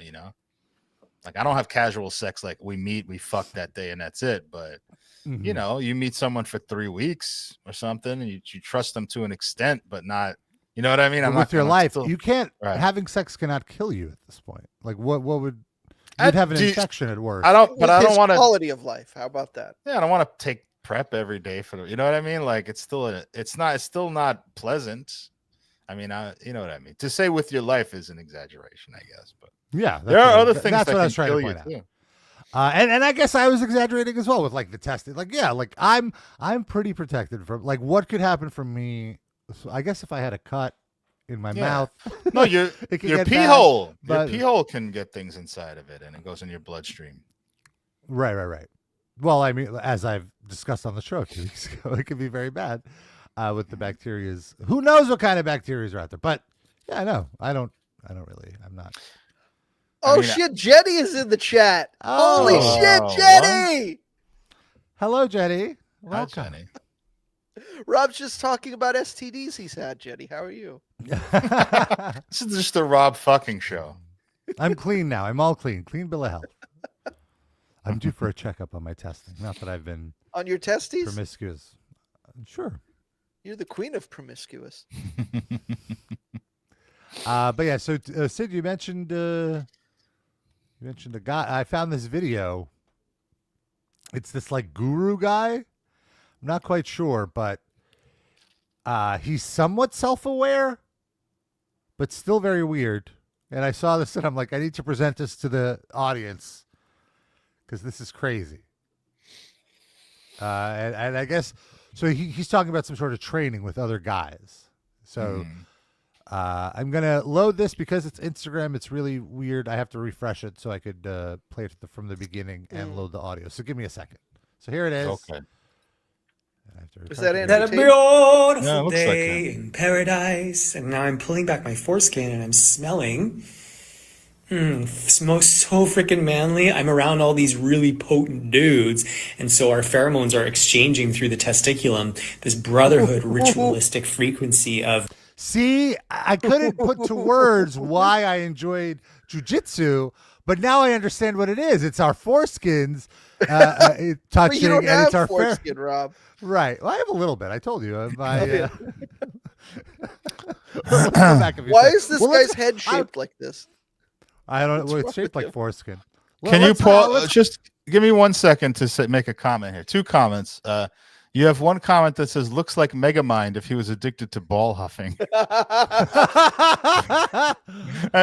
Like I don't have casual sex. Like we meet, we fuck that day, and that's it. But you meet someone for 3 weeks or something, and you trust them to an extent, but not. You know what I mean? I'm with your life. You can't. Right. Having sex cannot kill you at this point. Like what would? You'd have an infection at worst. I don't want to. Quality of life. How about that? Yeah, I don't want to take prep every day for you know what I mean. Like it's still not pleasant. I mean, you know what I mean. To say with your life is an exaggeration, I guess. But yeah, there are other things that's that what can I was trying kill to point you out. Too. And I guess I was exaggerating as well with like the testing. Like like I'm pretty protected from like what could happen for me. So I guess if I had a cut in my mouth, no, your pee hole, your pee hole can get things inside of it, and it goes in your bloodstream. Right. Well, I mean, as I've discussed on the show a few weeks ago, it can be very bad with the bacterias. Who knows what kind of bacterias are out there? But yeah, I know. I don't really. I'm not. Oh shit! Jenny is in the chat. Holy shit, Jenny! Hello, Jenny. Hi, Jenny. Rob's just talking about STDs he's had. Jenny, how are you? This is just a Rob fucking show. I'm clean now. I'm all clean. Clean bill of health. I'm due for a checkup on my testing. Not that I've been on your testes promiscuous. Sure. You're the queen of promiscuous. But yeah, so Sid, you mentioned a guy. I found this video. It's this like guru guy. I'm not quite sure, but he's somewhat self-aware, but still very weird. And I saw this and I'm like, I need to present this to the audience because this is crazy. And I guess so. He's talking about some sort of training with other guys. So I'm gonna load this because it's Instagram. It's really weird. I have to refresh it so I could play it from the beginning and load the audio. So give me a second. So here it is. Okay. Is that That a beautiful day in paradise, and now I'm pulling back my foreskin and I'm smelling. Smells so freaking manly. I'm around all these really potent dudes, and so our pheromones are exchanging through the testiculum. This brotherhood, ritualistic frequency of. See, I couldn't put to words why I enjoyed jujitsu, but now I understand what it is. It's our foreskins touching, But you don't and have it's our foreskin, Rob. Right. Well, I have a little bit. I told you. Yeah. Let's go back if you Why say- is this Well, guy's let's- head shaped like this? I don't know. What's Well, wrong it's shaped with like him? foreskin. Can you let's- pause? let's- Just give me 1 second to make a comment here. 2 comments. You have one comment that says, "Looks like Megamind if he was addicted to ball huffing," and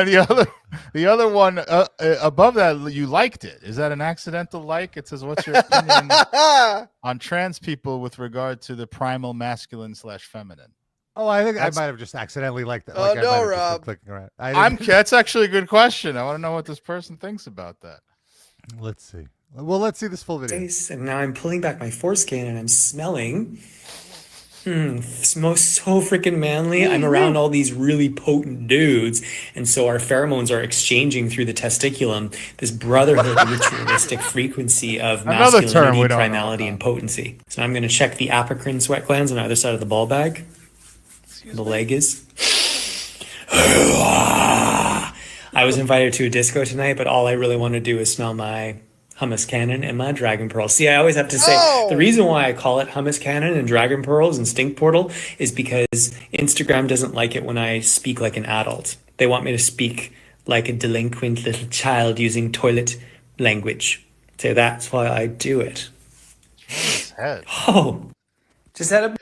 the other one above that, you liked it. Is that an accidental like? It says, "What's your opinion on trans people with regard to the primal masculine / feminine?" Oh, I think I might have just accidentally liked that. Oh, Like, I no, might have just been Rob. clicking around. That's actually a good question. I want to know what this person thinks about that. Let's see. Well, let's see this full video. And now I'm pulling back my foreskin and I'm smelling. Smells so freaking manly. I'm around all these really potent dudes, and so our pheromones are exchanging through the testiculum. This brotherhood, ritualistic frequency of Another term masculinity, we don't know primality, about. and potency. So I'm going to check the apocrine sweat glands on the other side of the ball bag. The leg is. I was invited to a disco tonight, but all I really want to do is smell my hummus cannon and my dragon pearl. See, I always have to say the reason why I call it hummus cannon and dragon pearls and stink portal is because Instagram doesn't like it when I speak like an adult. They want me to speak like a delinquent little child using toilet language. So that's why I do it. His head. Oh, just had a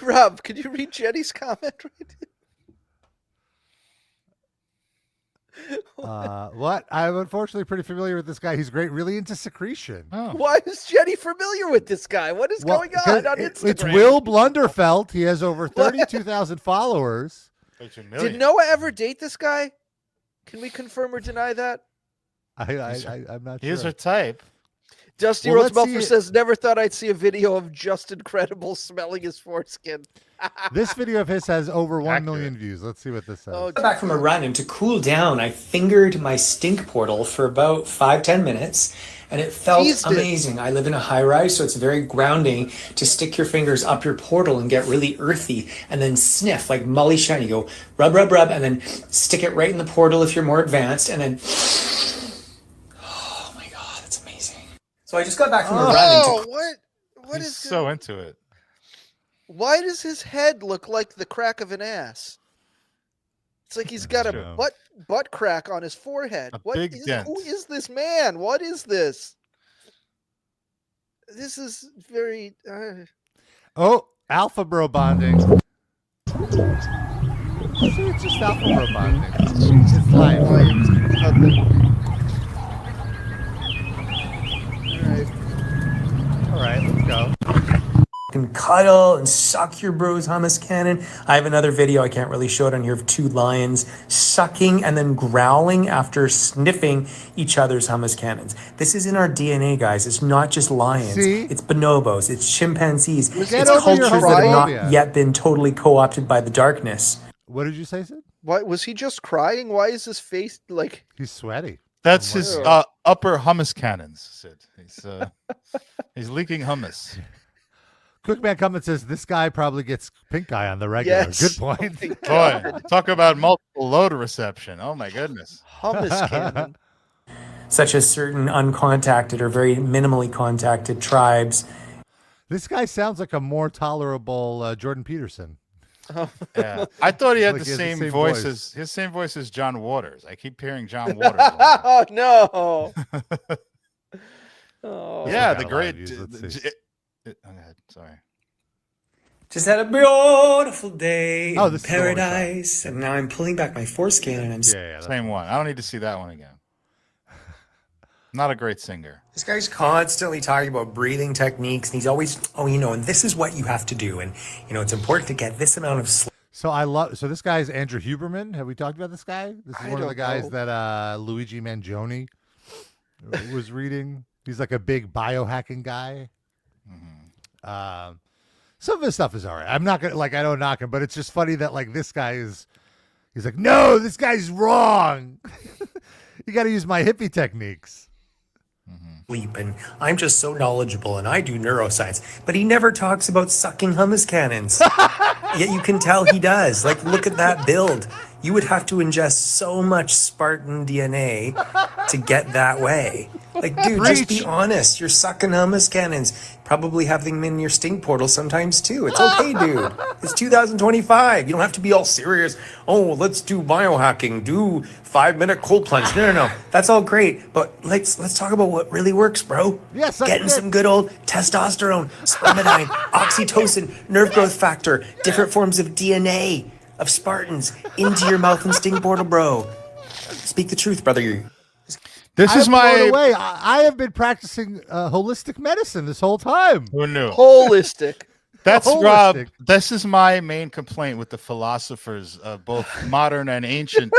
Rob, could you read Jenny's comment right? What? I'm unfortunately pretty familiar with this guy. He's great, really into secretion. Oh. Why is Jenny familiar with this guy? What is Well, going on because Instagram? It's Will Blunderfelt. He has over 32,000 followers. Did Noah ever date this guy? Can we confirm or deny that? I'm not He is sure. her type. Dusty Well, Rhodes let's see Meltzer it. says, never thought I'd see a video of just incredible smelling his foreskin. This video of his has over 1 Accurate. million views. Let's see what this says. Oh, back from a run, and to cool down, I fingered my stink portal for about 5-10 minutes, and it felt Teased it. amazing. I live in a high rise, so it's very grounding to stick your fingers up your portal and get really earthy, and then sniff like Molly Shiny. You go rub, rub, rub, and then stick it right in the portal if you're more advanced, and then oh my god, that's amazing. So I just got back from a run, and Oh, what He's is so into it. Why does his head look like the crack of an ass? It's like he's got a true. butt crack on his forehead. A What big is- dent. Who is this man? What is this? This is very. Oh, alpha bro bonding. See, it's just alpha bro bonding. It's life. All right, let's go. can cuddle and suck your bro's hummus cannon. I have another video, I can't really show it on here, of 2 lions sucking and then growling after sniffing each other's hummus cannons. This is in our DNA, guys. It's not just lions. See? It's bonobos. It's chimpanzees. Get It's over your cultures that have homophobia. not yet been totally co-opted by the darkness. What did you say, Sid? Why was he just crying? Why is his face like? He's sweaty. That's his Wow. upper hummus cannons, Sid. He's leaking hummus. Quickman Cummins says this guy probably gets pink eye on the regular. Yes. Good point. Oh my God. Boy, talk about multiple load reception. Oh my goodness. Hummus cannon. Such as certain uncontacted or very minimally contacted tribes. This guy sounds like a more tolerable Jordan Peterson. Yeah. I thought he had Like the he has the same same voice voice. as his same voice as John Waters. I keep hearing John Waters. on there. Oh no! Oh. Yeah, got the a lot great. of views. Let's see. Go ahead. Sorry. Just had a beautiful day Oh, in this is the one we saw. paradise, and now I'm pulling back my foreskin, and I'm. Yeah, that's Same one. I don't need to see that one again. Not a great singer. This guy's constantly talking about breathing techniques, and he's always, and this is what you have to do, and it's important to get this amount of sleep. So this guy is Andrew Huberman. Have we talked about this guy? This is I one of the don't guys know. that Luigi Mangione was reading. He's like a big biohacking guy. Some of his stuff is all right. I'm not gonna I don't knock him, but it's just funny that this guy he's like, no, this guy's wrong. You got to use my hippie techniques. sleep, and I'm just so knowledgeable, and I do neuroscience. But he never talks about sucking hummus cannons. Yet you can tell he does. Like, look at that build. You would have to ingest so much Spartan DNA to get that way. Like, dude, just be honest. You're sucking hummus cannons. Probably having them in your stink portal sometimes too. It's okay, dude. It's 2025. You don't have to be all serious. Oh, let's do biohacking. Do 5-minute cold plunge. No. That's all great. But let's talk about what really works, bro. Yes, Getting some good old testosterone, spermidine, oxytocin, nerve growth factor, different forms of DNA of Spartans into your mouth and stink portal, bro. Speak the truth, brother. This is I'm blown my. away. I have been practicing holistic medicine this whole time. Who knew? Holistic. That's Holistic. Rob. This is my main complaint with the philosophers, both modern and ancient.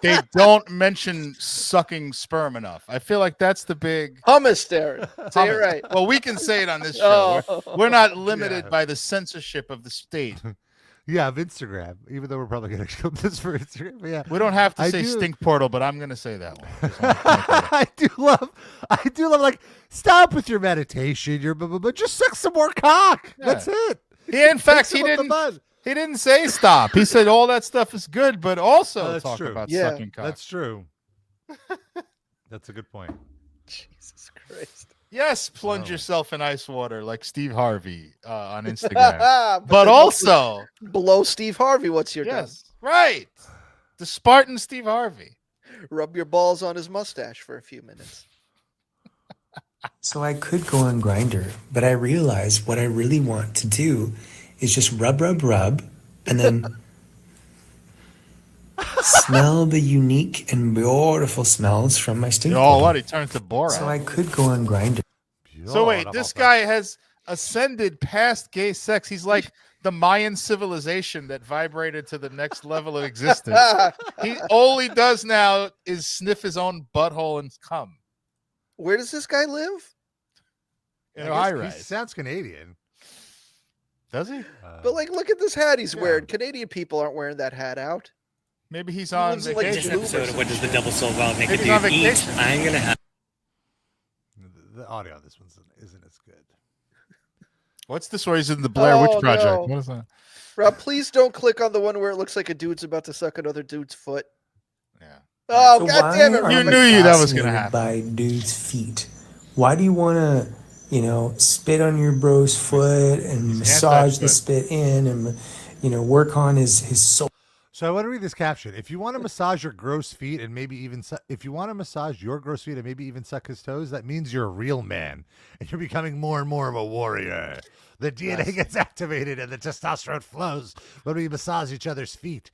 They don't mention sucking sperm enough. I feel like that's the big Hummus, Darren. Say it right. Well, we can say it on this show. Oh. We're not limited by the censorship of the state. Yeah, of Instagram. Even though we're probably going to kill this for Instagram. But yeah, We don't have to I say do- stink portal, but I'm going to say that one. Just wanna point that out. I do love. Like, stop with your meditation. But just suck some more cock. Yeah. That's it. In fact, Take he some up the didn't. bud. He didn't say stop. He said all that stuff is good, but also That's talk true. about Yeah. sucking cock. That's true. That's a good point. Jesus Christ. Yes, plunge Oh. yourself in ice water like Steve Harvey on Instagram. but but then also, below Steve Harvey, what's your yes, right. The Spartan Steve Harvey. done? Rub your balls on his mustache for a few minutes. So I could go on Grindr, but I realize what I really want to do is just rub, and then smell the unique and beautiful smells from my stink Oh, portal. what? He turned to Borat. So I could go on Grindr. So wait, this guy has ascended past gay sex. He's like the Mayan civilization that vibrated to the next level of existence. He all he does now is sniff his own butthole and cum. Where does this guy live? In I a guess high he rise. sounds Canadian. Does he? But like, look at this hat he's yeah. wearing. Canadian people aren't wearing that hat out. Maybe he's on lives in, like, vacation. Blue- Episode of What Does the Double Soul Wild Make Maybe a he's on Dude Eat? vacation. I'm gonna have The audio on this one isn't as good. What's this where he's in the Blair Witch Oh, Project? no. What is that? Rob, please don't click on the one where it looks like a dude's about to suck another dude's foot. Yeah. Oh, So God why damn it, are You Rob. you knew you that was gonna fascinated happen. by dudes' feet? Why do you want to, spit on your bro's foot and massage the anti-foot. spit in and, work on his soul? So I want to read this caption. If you want to massage your gross feet and maybe even if you want to massage your gross feet and maybe even suck his toes, that means you're a real man and you're becoming more and more of a warrior. The DNA gets activated and the testosterone flows when we massage each other's feet.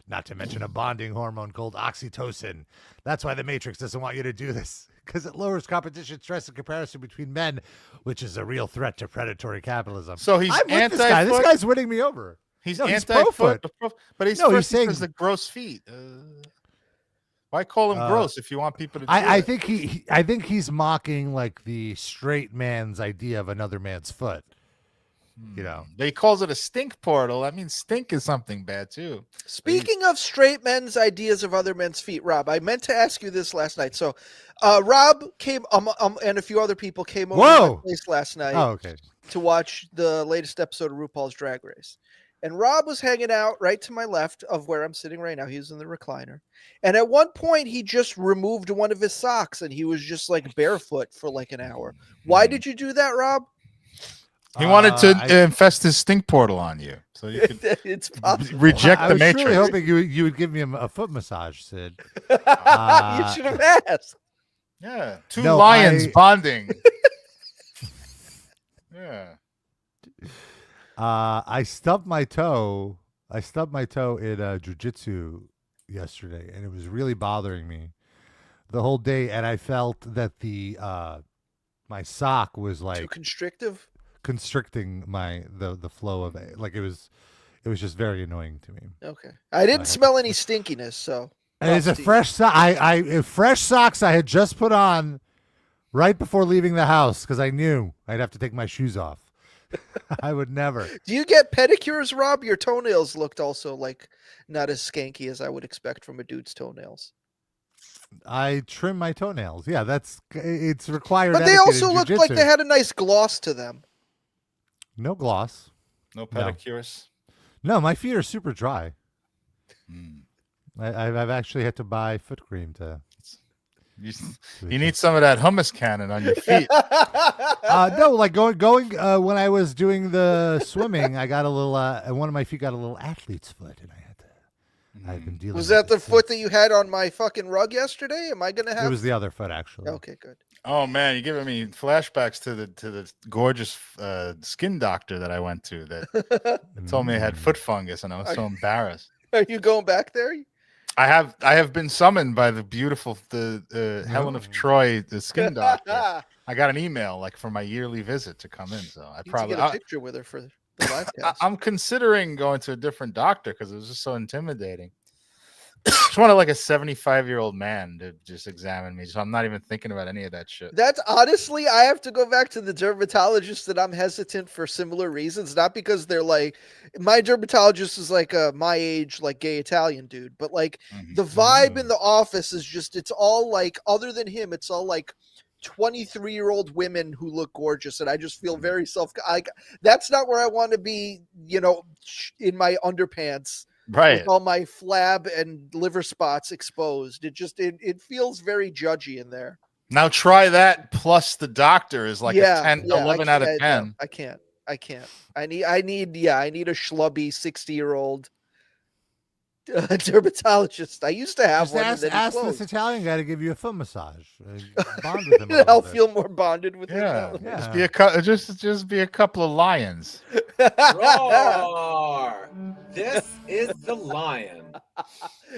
Not to mention a bonding hormone called oxytocin. That's why the Matrix doesn't want you to do this, because it lowers competition, stress, and comparison between men, which is a real threat to predatory capitalism. So he's I'm with this guy. This anti-foot? guy's winning me over. He's No, he's anti-foot, pro-foot. but he's No, he's first saying- because the gross feet. Why call him gross if you want people to do I it? think I think he's mocking like the straight man's idea of another man's foot. You know, But he calls it a stink portal. I mean, stink is something bad too. Speaking of straight men's ideas of other men's feet, Rob, I meant to ask you this last night. So, Rob came and a few other people came over to my Whoa! place last night oh okay. to watch the latest episode of RuPaul's Drag Race. And Rob was hanging out right to my left of where I'm sitting right now. He was in the recliner. And at one point, he just removed one of his socks and he was just like barefoot for like an hour. Why did you do that, Rob? He wanted to I infest his stink portal on you, so you could It's possible. reject I the was Matrix. truly hoping you would give me a foot massage, Sid. You should have asked. Yeah, two No, lions I- bonding. Yeah. I stubbed my toe. I stubbed my toe in jujitsu yesterday, and it was really bothering me the whole day. And I felt that the my sock was Too like constrictive. constricting the flow of it. Like it was just very annoying to me. Okay. I didn't Right. smell any stinkiness, so. And it's a props to you. fresh sock. Fresh socks I had just put on right before leaving the house because I knew I'd have to take my shoes off. I would never. Do you get pedicures, Rob? Your toenails looked also like not as skanky as I would expect from a dude's toenails. I trim my toenails. Yeah, it's required. But they etiquette also in looked like jiu-jitsu. they had a nice gloss to them. No gloss. No pedicures. No, my feet are super dry. Mm. I've actually had to buy foot cream to. You need some of that hummus cannon on your feet. No, like going when I was doing the swimming, I got a little. One of my feet got a little athlete's foot, and I had to. I've been dealing. Was with that the it foot since. that you had on my fucking rug yesterday? Am I gonna have? It was the other foot, actually. Okay, good. Oh man, you're giving me flashbacks to the gorgeous skin doctor that I went to that told me I had foot fungus, and I was so embarrassed. Are you going back there? I have been summoned by the beautiful Helen of Troy, the skin doctor. I got an email like for my yearly visit to come in, so I probably get a picture with her for the live cast. I'm considering going to a different doctor because it was just so intimidating. Just wanted like a 75-year-old man to just examine me, so I'm not even thinking about any of that shit. That's honestly, I have to go back to the dermatologist that I'm hesitant for similar reasons. Not because they're like, my dermatologist is like my age, like gay Italian dude, but like the vibe in the office is just, it's all like, other than him, it's all like 23-year-old women who look gorgeous, and I just feel very that's not where I want to be, in my underpants. Right. With all my flab and liver spots exposed. It feels very judgy in there. Now try that plus the doctor is like a 11 out of 10. No, I can't. I need a schlubby 60-year-old dermatologist. I used to have one. Ask this Italian guy to give you a foot massage. Bond with him. I'll feel more bonded with him. Yeah. Just be a couple of lions. Roar! This is the lion.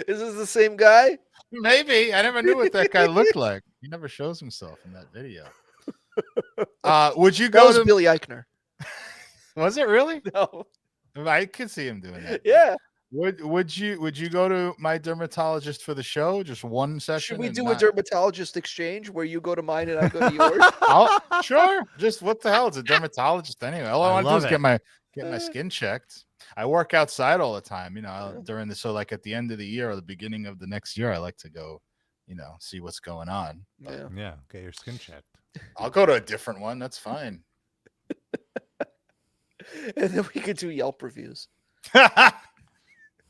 Is this the same guy? Maybe. I never knew what that guy looked like. He never shows himself in that video. Would you go to Billy Eichner? Was it really? No. I could see him doing that. Yeah. Would you go to my dermatologist for the show? Just one session? Should we do a dermatologist exchange where you go to mine and I go to yours? Sure. Just what the hell? It's a dermatologist anyway. All I want to do is get my skin checked. I work outside all the time, during the, so like at the end of the year or the beginning of the next year, I like to go, see what's going on. Yeah. Get your skin checked. I'll go to a different one. That's fine. And then we could do Yelp reviews.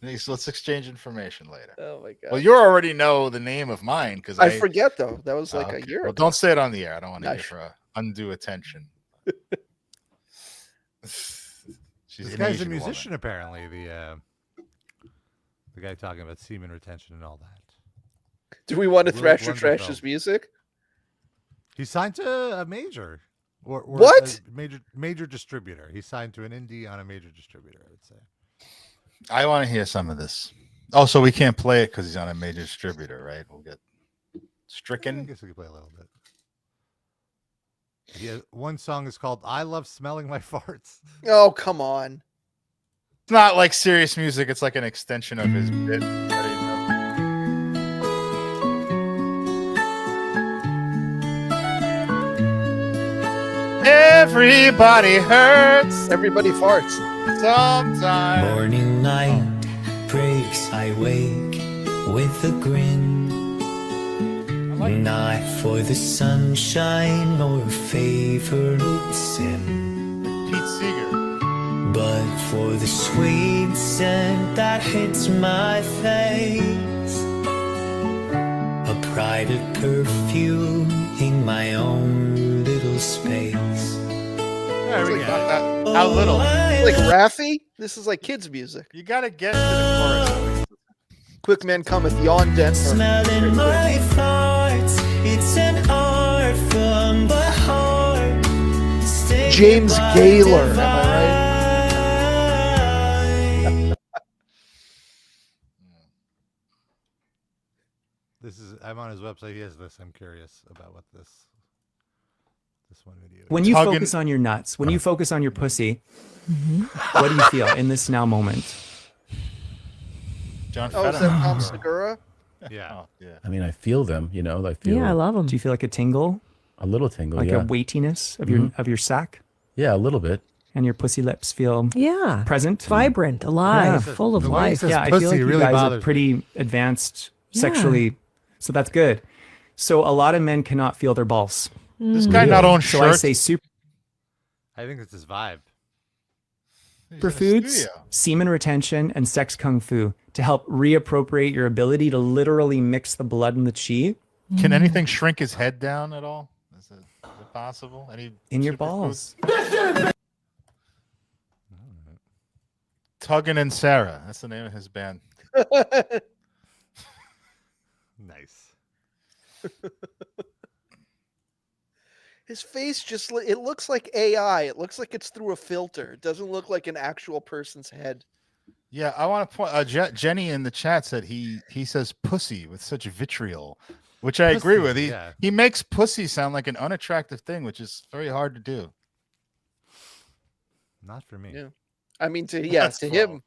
Let's exchange information later. Oh my god. Well, you already know the name of mine because I forget though. That was like a year ago. ago. Don't say it on the air. I don't want to give her undue attention. This guy's a musician, apparently. The guy talking about semen retention and all that. Do we want to thrash or trash his music? He signed to a major. Or what? A major distributor. He signed to an indie on a major distributor, I would say. I want to hear some of this. Oh, so we can't play it because he's on a major distributor, right? We'll get stricken. I guess we can play a little bit. Yeah, one song is called "I Love Smelling My Farts." Oh, come on! It's not like serious music. It's like an extension of his bit. Everybody hurts. Everybody farts. Sometimes. Morning light breaks, I wake with a grin. Not for the sunshine or favorite sin, Pete Seeger, but for the sweet scent that hits my face. A private perfume in my own little space. There we go. How little? Like Raffi? This is like kids' music. You got to get to the chorus. Quick Man Cometh, Yawn Denver. Smelling my farts, it's an art from the heart. James Gaylor, am I right? I'm on his website. He has this. I'm curious about what this one video is. When you focus on your nuts, when you focus on your pussy, what do you feel in this now moment? John is that Tom Segura? Yeah. Oh, yeah. I mean, I feel them, I feel. Yeah, I love them. Do you feel like a tingle? A little tingle, like yeah. a weightiness of your sack? Yeah, a little bit. And your pussy lips feel present, vibrant, alive, full of life. Yeah, I feel like you guys are pretty advanced sexually So that's good. So a lot of men cannot feel their balls. This guy not own So I shirts. say super. I think it's his vibe. Superfoods, semen retention, and sex kung fu to help reappropriate your ability to literally mix the blood and the chi. Can anything shrink his head down at all? Is it possible? Any in your superfoods? balls? Tuggin and Sarah. That's the name of his band. Nice. His face just, it looks like AI. It looks like it's through a filter. It doesn't look like an actual person's head. Yeah, I want to point. Jenny in the chat said he says pussy with such vitriol, which I agree with. He makes pussy sound like an unattractive thing, which is very hard to do. Not for me. Yeah. I mean, to him.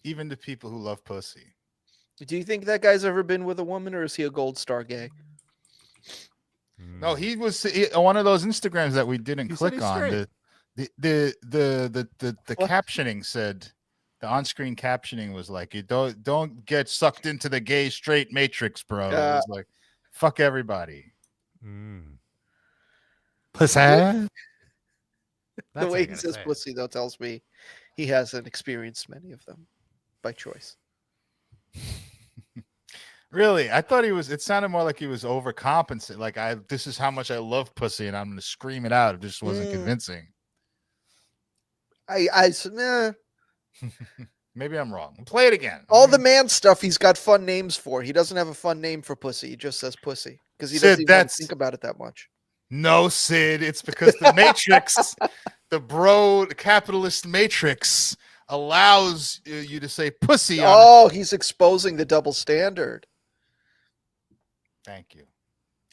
Even to people who love pussy. Do you think that guy's ever been with a woman, or is he a gold star gay? No, he was one of those Instagrams that we didn't click on. The captioning said, the on-screen captioning was like, "You don't get sucked into the gay straight matrix, bro." It was like, fuck everybody. Pussy. The way he says pussy, though, tells me he hasn't experienced many of them by choice. Really? I thought it sounded more like he was overcompensating. Like, this is how much I love pussy and I'm going to scream it out. It just wasn't convincing. Maybe I'm wrong. Play it again. All the man stuff he's got fun names for. He doesn't have a fun name for pussy. He just says pussy because he doesn't even think about it that much. No, Sid. It's because the Matrix, the capitalist Matrix allows you to say pussy. He's exposing the double standard. Thank you.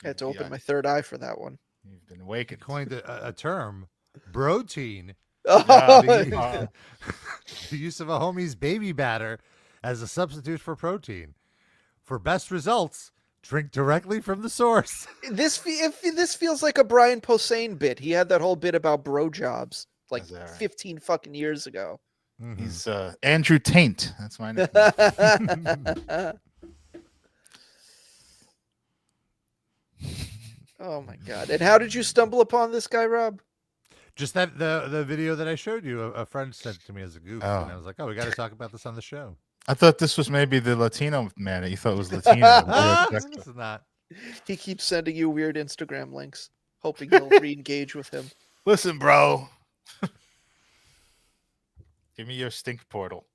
I had to open my third eye for that one. You've been awakened. Coined a term, protein. The use of a homie's baby batter as a substitute for protein. For best results, drink directly from the source. This feels like a Brian Posehn bit. He had that whole bit about bro jobs like 15 fucking years ago. He's Andrew Taint. That's my name. Oh my god! And how did you stumble upon this guy, Rob? Just that the video that I showed you, a friend sent it to me as a goof, and I was like, "Oh, we got to talk about this on the show." I thought this was maybe the Latino man that you thought was Latino. This is not. He keeps sending you weird Instagram links, hoping you'll re-engage with him. Listen, bro. Give me your stink portal.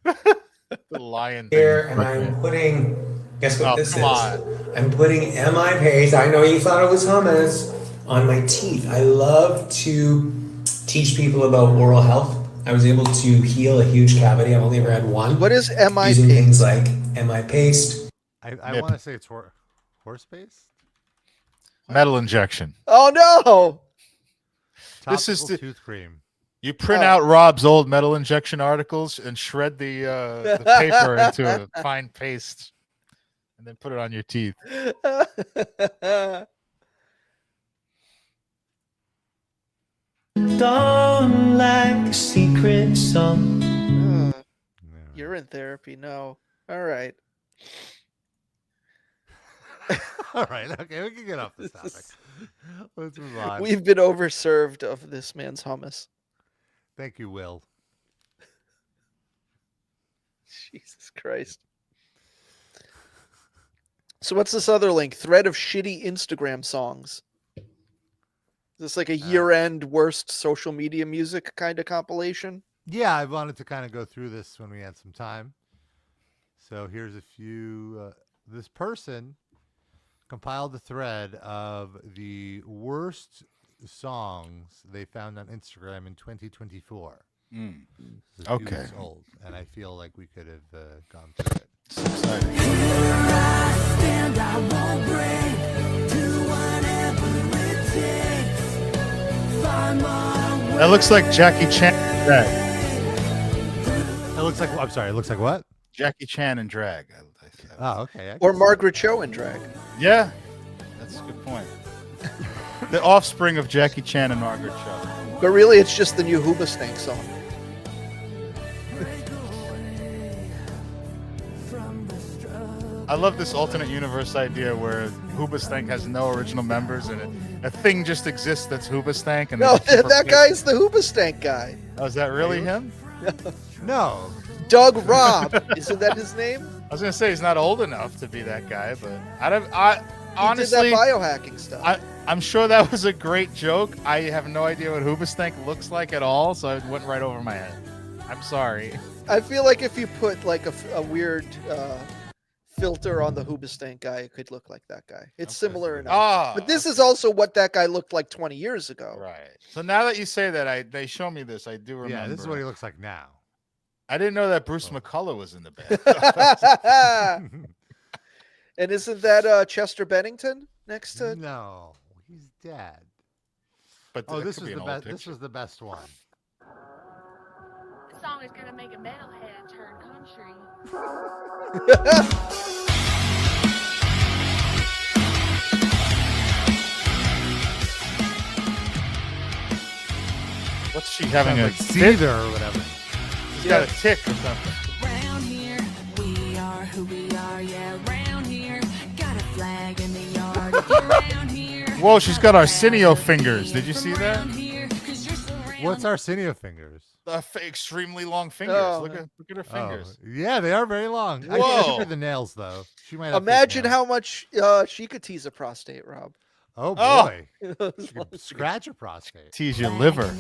The lion here, and I'm putting. Guess what this is? On. I'm putting MI paste. I know you thought it was hummus on my teeth. I love to teach people about oral health. I was able to heal a huge cavity. I've only ever had one. What is MI using paste? things like MI paste. I want to say it's horse paste. Metal injection. Oh no! This is the tooth cream. You print out Rob's old metal injection articles and shred the paper into a fine paste, and then put it on your teeth. Don't like a secret song. You're in therapy. No. All right. All right. Okay, we can get off this topic. Let's move on. We've been overserved of this man's hummus. Thank you, Will. Jesus Christ. So what's this other link? Thread of shitty Instagram songs. Is this like a year-end worst social media music kind of compilation? Yeah, I wanted to kind of go through this when we had some time. So here's a few. This person compiled a thread of the worst songs they found on Instagram in 2024. It's a few weeks old, and I feel like we could have gone through it. It's exciting. That looks like Jackie Chan and drag. It looks like, I'm sorry, it looks like what? Jackie Chan and drag. Oh, okay. Or Margaret Cho and drag. Yeah, that's a good point. The offspring of Jackie Chan and Margaret Cho. But really, it's just the new Hoobastank song. I love this alternate universe idea where Hoobastank has no original members and a thing just exists that's Hoobastank. And No, that guy's the Hoobastank guy. Oh, is that really him? No. Doug Robb. Isn't that his name? I was gonna say he's not old enough to be that guy, but honestly, he did that biohacking stuff. I'm sure that was a great joke. I have no idea what Hoobastank looks like at all, so it went right over my head. I'm sorry. I feel like if you put like a weird filter on the Hoobastank guy, it could look like that guy. It's similar enough. But this is also what that guy looked like 20 years ago. Right. So now that you say that, they show me this. I do remember. Yeah, this is what he looks like now. I didn't know that Bruce McCullough was in the band. And isn't that Chester Bennington next to? No, he's dead. But this was the best. This was the best one. This song is gonna make a metalhead turn country. What's she having a like Caesar or whatever? She's got a tick or something. Around here, we are who we are, yeah, around here. Got a flag in the yard. If you're around here. Whoa, she's got Arsenio fingers. Did you see that? What's Arsenio fingers? Extremely long fingers. Oh. Look at her fingers. Yeah, they are very long. I Whoa. can't the nails though. She might have Imagine big nails. how much she could tease a prostate, Rob. Oh boy, Oh. she could scratch a prostate. Tease your liver.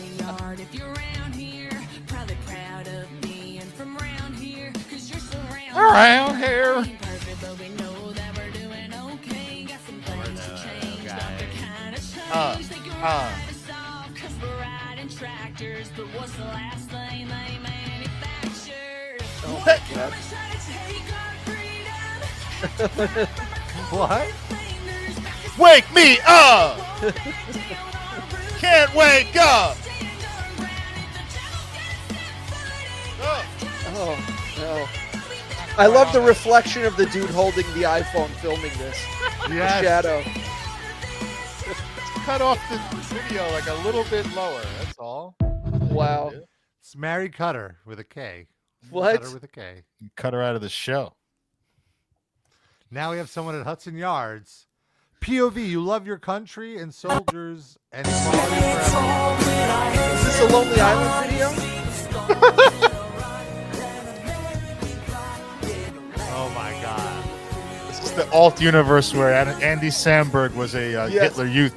If you're around here, probably proud of me and from around here, 'cause you're so Around here. perfect, but we know that we're doing okay. Got some things to change, but they're kind of strange. They can ride us off 'cause we're riding tractors, but what's the last thing they manufactured? Oh What? my God. What? Wake me up! Can't wake up! Oh no! I love the reflection of the dude holding the iPhone filming this. Yes. The shadow. Cut off the video like a little bit lower. That's all. Wow. It's Mary Cutter with a K. What? Cutter with a K. Cut her out of the show. Now we have someone at Hudson Yards. POV, you love your country and soldiers and equality forever. Is this a Lonely Island video? Oh my God. This is the alt universe where Andy Samberg was a Yes. Hitler Youth.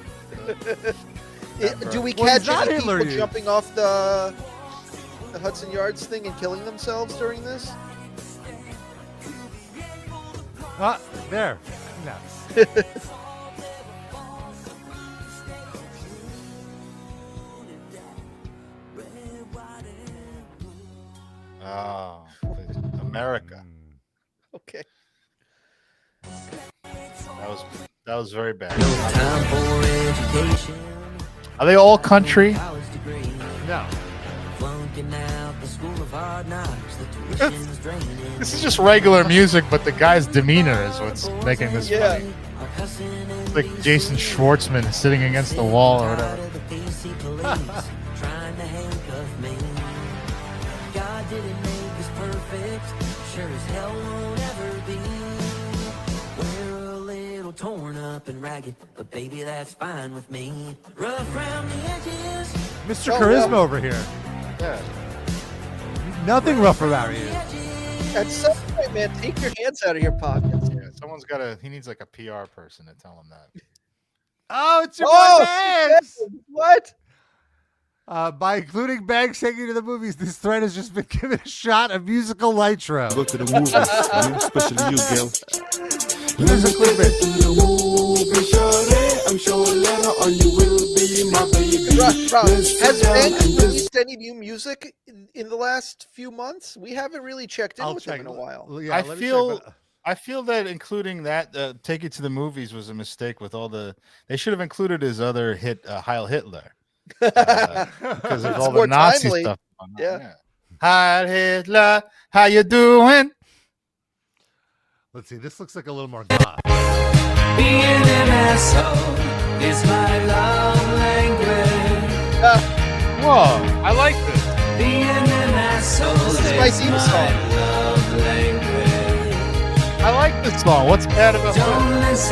Do we Well, catch he's not any Hitler people Youth. jumping off the Hudson Yards thing and killing themselves during this? There. No. Oh, America. Okay. That was very bad. Are they all country? No. This is just regular music, but the guy's demeanor is what's making this Yeah. funny. It's like Jason Schwartzman sitting against the wall or whatever. Trying to handcuff me. God didn't make us perfect. Sure as hell won't ever be. We're a little torn up and ragged, but baby, that's fine with me. Rough round the edges. Mr. Oh, Charisma well. over here. Yeah. Nothing rough about you. At some point, man, take your hands out of your pockets. Yeah, someone's got he needs like a PR person to tell him that. Oh, it's your Oh, boy Banks! What? By including Banks taking you to the movies, this thread has just been given a shot of musical nitro. Go to the movies, especially you, girl. Here's a clip it. I'm sure later on you will be my baby. Rob, has Banks released any new music in the last few months? We haven't really checked in with him in a while. Yeah, I let me feel check, but- I feel that including that Take It to the Movies was a mistake with all the they should have included his other hit Heil Hitler because of It's all the more Nazi timely. stuff. Yeah. Heil Hitler, how you doing? Let's see. This looks like a little more goth. Being an asshole is my love language. Whoa, I like this. Being an asshole This is my theme song. love language. I like this song. What's bad about this?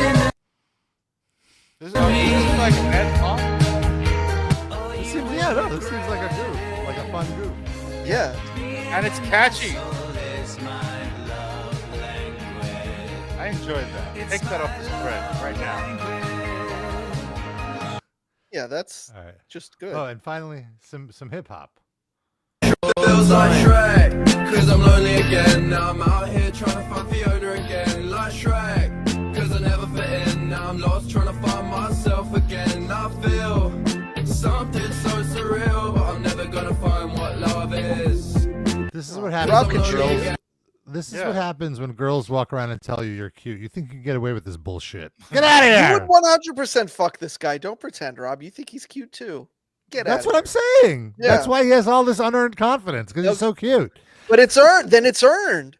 This is like a bad song. This seems like a goof, like a fun goof. Yeah, and it's catchy. I enjoyed that. Take that off the spread right now. Yeah, that's all right. Just good. Oh, and finally, some hip hop. Feels like Shrek, cause I'm lonely again. Now I'm out here trying to find Fiona again. Like Shrek, cause I never fit in. Now I'm lost trying to find myself again. I feel something so surreal, but I'm never gonna find what love is. This is what happens. This is what happens when girls walk around and tell you you're cute. You think you can get away with this bullshit. Get out of here. You would 100% fuck this guy. Don't pretend, Rob. You think he's cute too. That's what I'm saying. Yeah. That's why he has all this unearned confidence, because he's so cute. But it's earned. Then it's earned.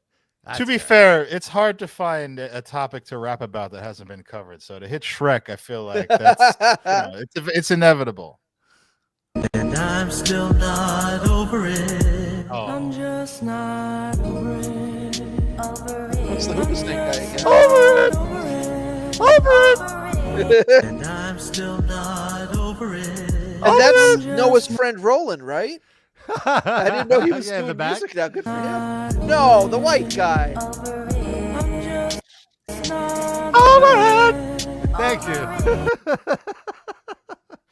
To be fair, it's hard to find a topic to rap about that hasn't been covered. So to hit Shrek, I feel like that's it's inevitable. And I'm still not over it. Oh. I'm just not over it. What's the Hoopa Snake guy again? Over it. And I'm still not over it. And that's Noah's friend Roland, right? I didn't know he was doing music now. Good for him. No, the white guy. Over it. Thank you.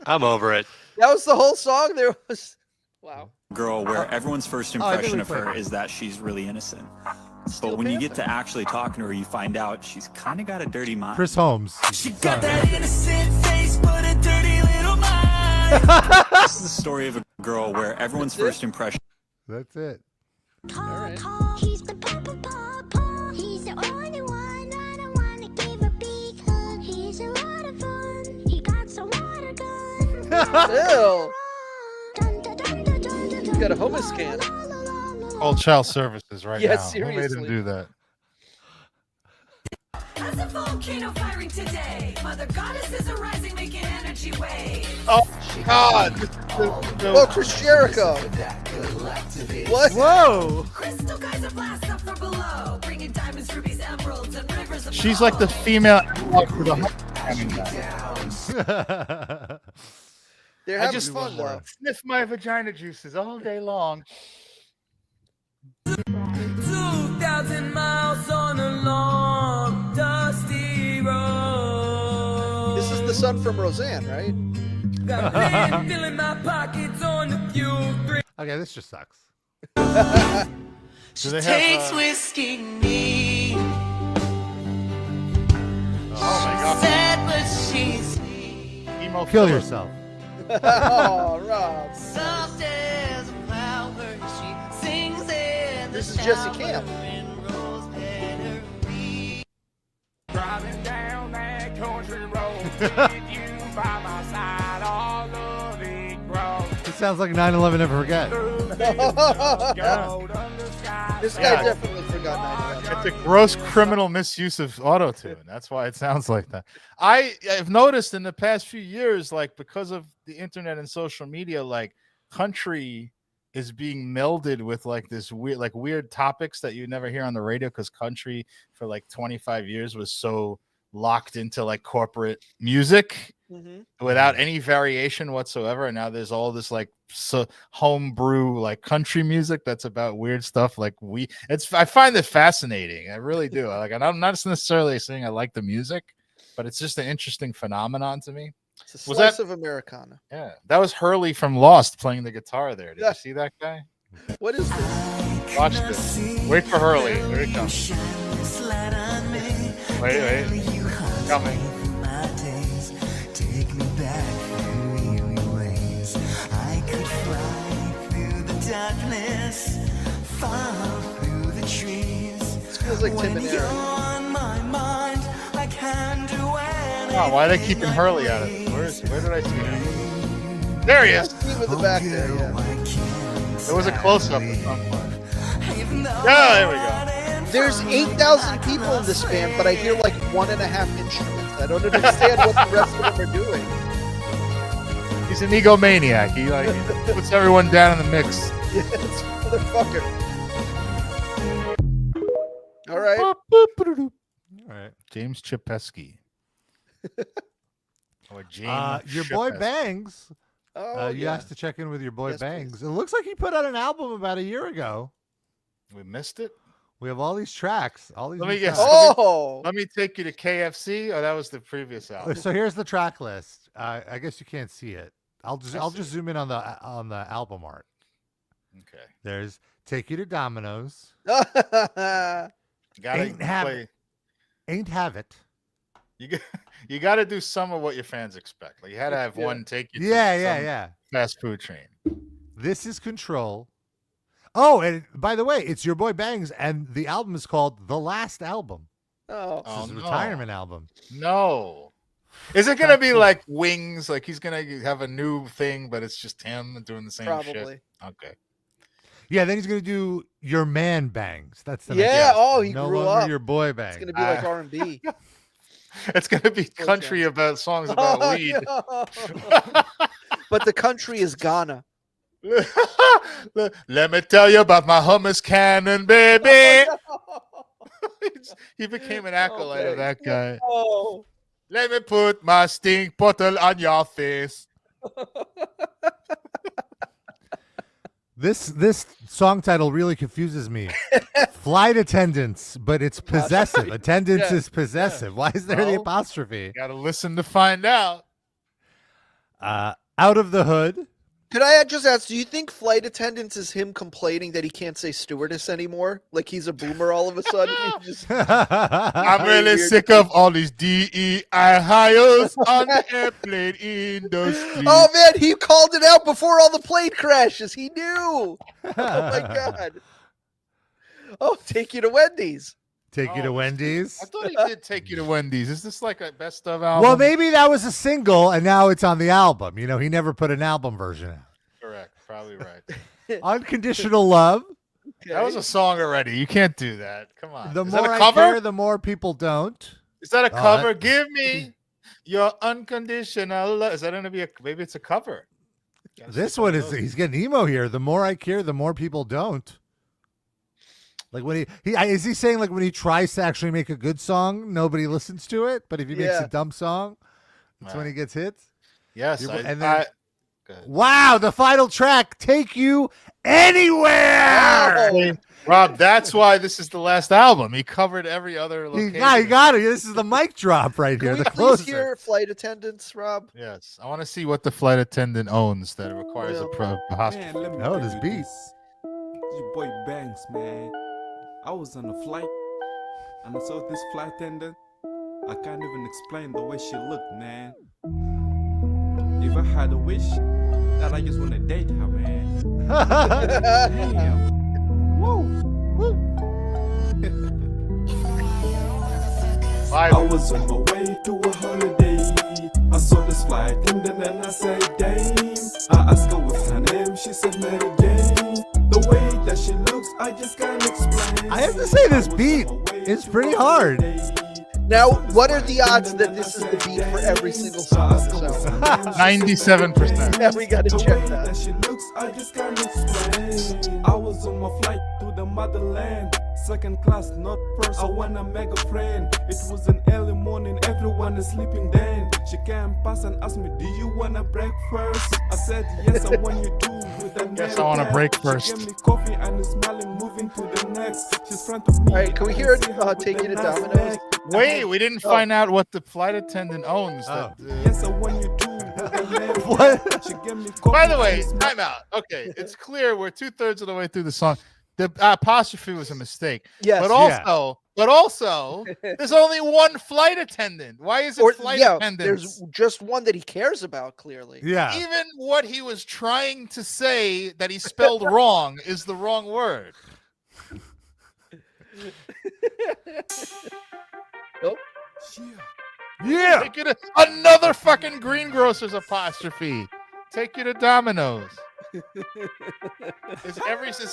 I'm over it. That was the whole song. There was. Wow. Girl where everyone's first impression of her is that she's really innocent. But when you get to actually talking to her, you find out she's kind of got a dirty mind. Chris Holmes. She got that innocent face, but a dirty little mind. This is the story of a girl where everyone's first impression. That's it. He's the papa papa. He's the only one. I don't want to give a big hug. He's a lot of fun. He got some water gun. Ew. He's got a hummus can. Call child services right now. Seriously. Who made him do that? As a volcano firing today, Mother Goddess is arising, making energy waves. Oh God! Oh, Chris Jericho. What? Whoa! Crystal guys are blast up from below, bringing diamonds, rubies, emeralds, and rivers of She's like the female analog for the They're I having just fun though. sniff my vagina juices all day long. 2,000 miles on a long dusty road. This is the son from Roseanne, right? Got men filling my pockets on the fuel. Okay, this just sucks. She takes whiskey neat. Oh my God! Sad, but she's Emo Kill Philip. yourself. Oh, Rob. soft as a flower. She sings in the This is Jesse Camp. Driving down that country road with you by my side, all of it grows. It sounds like 9/11 Never Forget. This guy definitely forgot 9/11. It's a gross criminal misuse of auto-tune. That's why it sounds like that. I've noticed in the past few years, like because of the internet and social media, like country is being melded with like this weird topics that you never hear on the radio, because country for like 25 years was so locked into like corporate music without any variation whatsoever, and now there's all this like homebrew like country music that's about weird stuff. Like I find it fascinating. I really do. Like, and I'm not necessarily saying I like the music, but it's just an interesting phenomenon to me. It's a slice of Americana. Yeah, that was Hurley from Lost playing the guitar there. Did you see that guy? What is this? Watch this. Wait for Hurley. Here he comes. Wait. Coming. Take me back through eerie ways. I could fly through the darkness, far through the trees. This feels like Tim and Eric. On my mind, I can do anything. Oh, why are they keeping Hurley out of it? Where did I see him? There he is. Steve in the back there, yeah. There was a close-up at some point. Yeah, there we go. There's 8,000 people in this band, but I hear like 1.5 instruments. I don't understand what the rest of them are doing. He's an egomaniac. He puts everyone down in the mix. Yeah, this motherfucker. All right. right. James Chapesky. Or James Your boy Chapesky. Bangs. Oh, you yeah. asked to check in with your boy Yes, Bangs. please. It looks like he put out an album about a year ago. We missed it. We have all these tracks. All these. Let me new guess. tracks. Oh, Let me take you to KFC. Oh, that was the previous album. So here's the track list. I guess you can't see it. I'll I see just zoom in on the album art. Okay. There's Take You to Domino's. Gotta Ain't have play. Ain't have it. You got to do some of what your fans expect. Like you had to have one take you. To some Yeah. Fast food train. This is Control. Oh, and by the way, it's your boy Bangs, and the album is called The Last Album. oh, This is a no. retirement album. No. Is it gonna be like Wings? Like he's gonna have a new thing, but it's just him doing the same shit. probably. Okay. Yeah, then he's gonna do Your Man Bangs. That's the Yeah. next. Oh, he no grew longer up. Your Boy Bangs. It's gonna be like R&B. It's gonna be country about songs about Oh, weed. no. But the country is Ghana. Let me tell you about my hummus cannon, baby. He became an acolyte of that guy. Oh. Let me put my stink bottle on your face. This song title really confuses me. Flight attendants, but it's possessive. Attendance is possessive. Why is there the Well, apostrophe? Gotta listen to find out. Out of the Hood. Could I just ask, do you think flight attendants is him complaining that he can't say stewardess anymore? Like he's a boomer all of a sudden? He just- I'm really Weird. sick of all these DEI hires on the airplane industry. Oh man, he called it out before all the plane crashes. He knew. Oh my god. Oh, Take You to Wendy's. Take You to Wendy's. I thought he did Take You to Wendy's. Is this like a best of album? Well, maybe that was a single, and now it's on the album. You know, he never put an album version out. Correct. Probably right. Unconditional Love. That was a song already. You can't do that. Come on. The Is more that a I cover? care, the more people don't. Is that a Oh, cover? that- Give me your unconditional love. Is that going to be maybe it's a cover? This one is, he's getting emo here. The more I care, the more people don't. Like when is he saying like when he tries to actually make a good song, nobody listens to it, but if he makes Yeah. a dumb song, that's when he gets hits. Yes. You're- I, and then- go ahead. Wow, the final track, Take You Anywhere. Oh, Rob, that's why this is the last album. He covered every other He location. got it. This is the mic drop right can here. we The please closer. hear flight attendants, Rob? Yes. I want to see what the flight attendant owns that requires a hospital. Man, let me No, tell this you beat. this. It's your boy Banks, man. I was on a flight and I saw this flight attendant. I can't even explain the way she looked, man. If I had a wish, that I just want to date her, man. Damn. Woo. I was on my way to a holiday. I saw this flight attendant and I said, damn. I asked her what's her name, she said Mary Jane. The way that she looks, I just can't explain. I have to say this beat is pretty hard. Now, what are the odds that this is the beat for every single song on this album? 97%. Yeah, we gotta check that that. she looks, I just can't explain. I was on my flight to the motherland. Second class, not first. I wanna make a friend. It was an early morning, everyone is sleeping then. She came past and asked me, do you wanna break first? I said, yes, I want you to. With a Yes, I wanna break first. She gave me coffee and is smiling, moving to the next. She's front of me. All right, can we hear See her Take with You to a nice Domino's? neck. Wait, we didn't find out what the flight attendant owns. Oh. Yes, I want you to. What? She gave me By coffee the way, and is time out. Okay, it's clear we're 2/3 of the way through the song. The apostrophe was a mistake. Yes. But also, there's only one flight attendant. Why is it Or flight yeah, attendants? there's just one that he cares about, clearly. Yeah. Even what he was trying to say that he spelled wrong is the wrong word. Nope. Yeah. Take you to another fucking greengrocer's apostrophe. Take you to Domino's. It's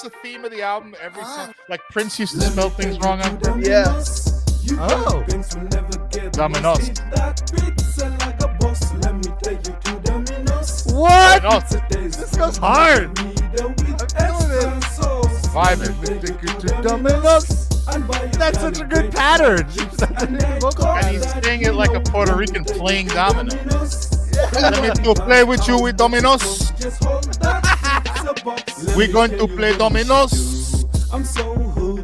the theme of the album. Every song, like Prince used to spell things wrong on purpose. Yeah. Oh. Domino's. What? Domino's. This goes hard. I'm feeling it. Vibing. Take you to Domino's. That's such a good pattern. And he's saying it like a Puerto Rican playing dominoes. Let me to play with you with dominoes. We're going to play dominoes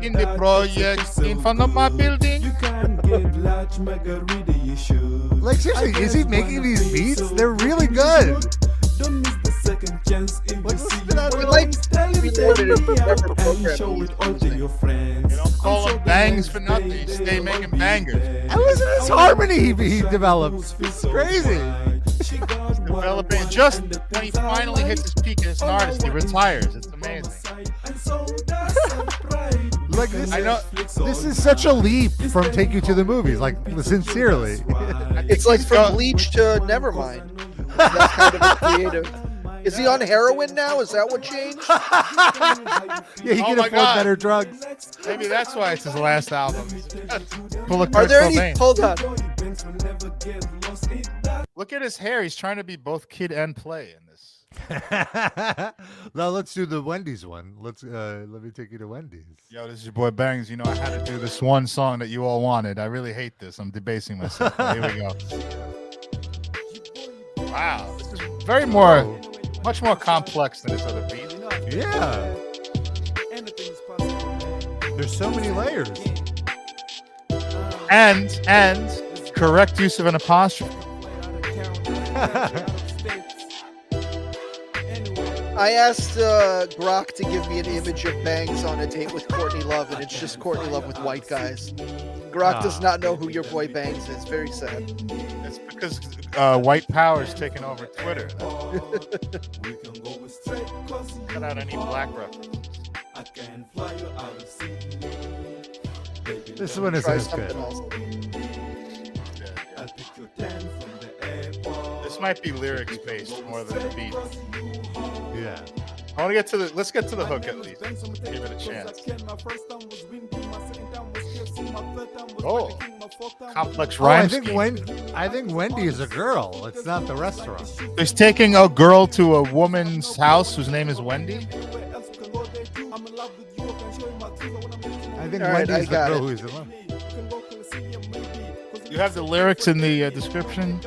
in the project in front of my building. Like seriously, is he making these beats? They're really good. Like listen to that little. You don't call them bangs for nothing. You stay making bangers. And listen to this harmony he develops. It's crazy. Developing just when he finally hits his peak as an artist, he retires. It's amazing. Like this is such a leap from Take You to the Movies. Like sincerely, It's like from Bleach to Nevermind. That's kind of a creative. Is he on heroin now? Is that what changed? Yeah, he can afford better drugs. Maybe that's why it's his last album. Are there any? Hold on. Look at his hair. He's trying to be both kid and play in this. Now let's do the Wendy's one. Let me take you to Wendy's. Yo, this is your boy Bangs. You know I had to do this one song that you all wanted. I really hate this. I'm debasing myself. But here we go. Wow, this is much more complex than his other beats. Yeah. There's so many layers. And correct use of an apostrophe. I asked Grok to give me an image of Bangs on a date with Courtney Love, and it's just Courtney Love with white guys. Grok does not know who your boy Bangs is. Very sad. It's because white power is taking over Twitter. Cut out any black references. This one is as good. This might be lyrics based more than the beat. Yeah. I want to get to the. Let's get to the hook at least. Give it a chance. Oh, complex rhyme scheme. I think Wendy is a girl. It's not the restaurant. He's taking a girl to a woman's house whose name is Wendy. I think All right, Wendy is the I got girl it. who is in love. You have the lyrics in the description.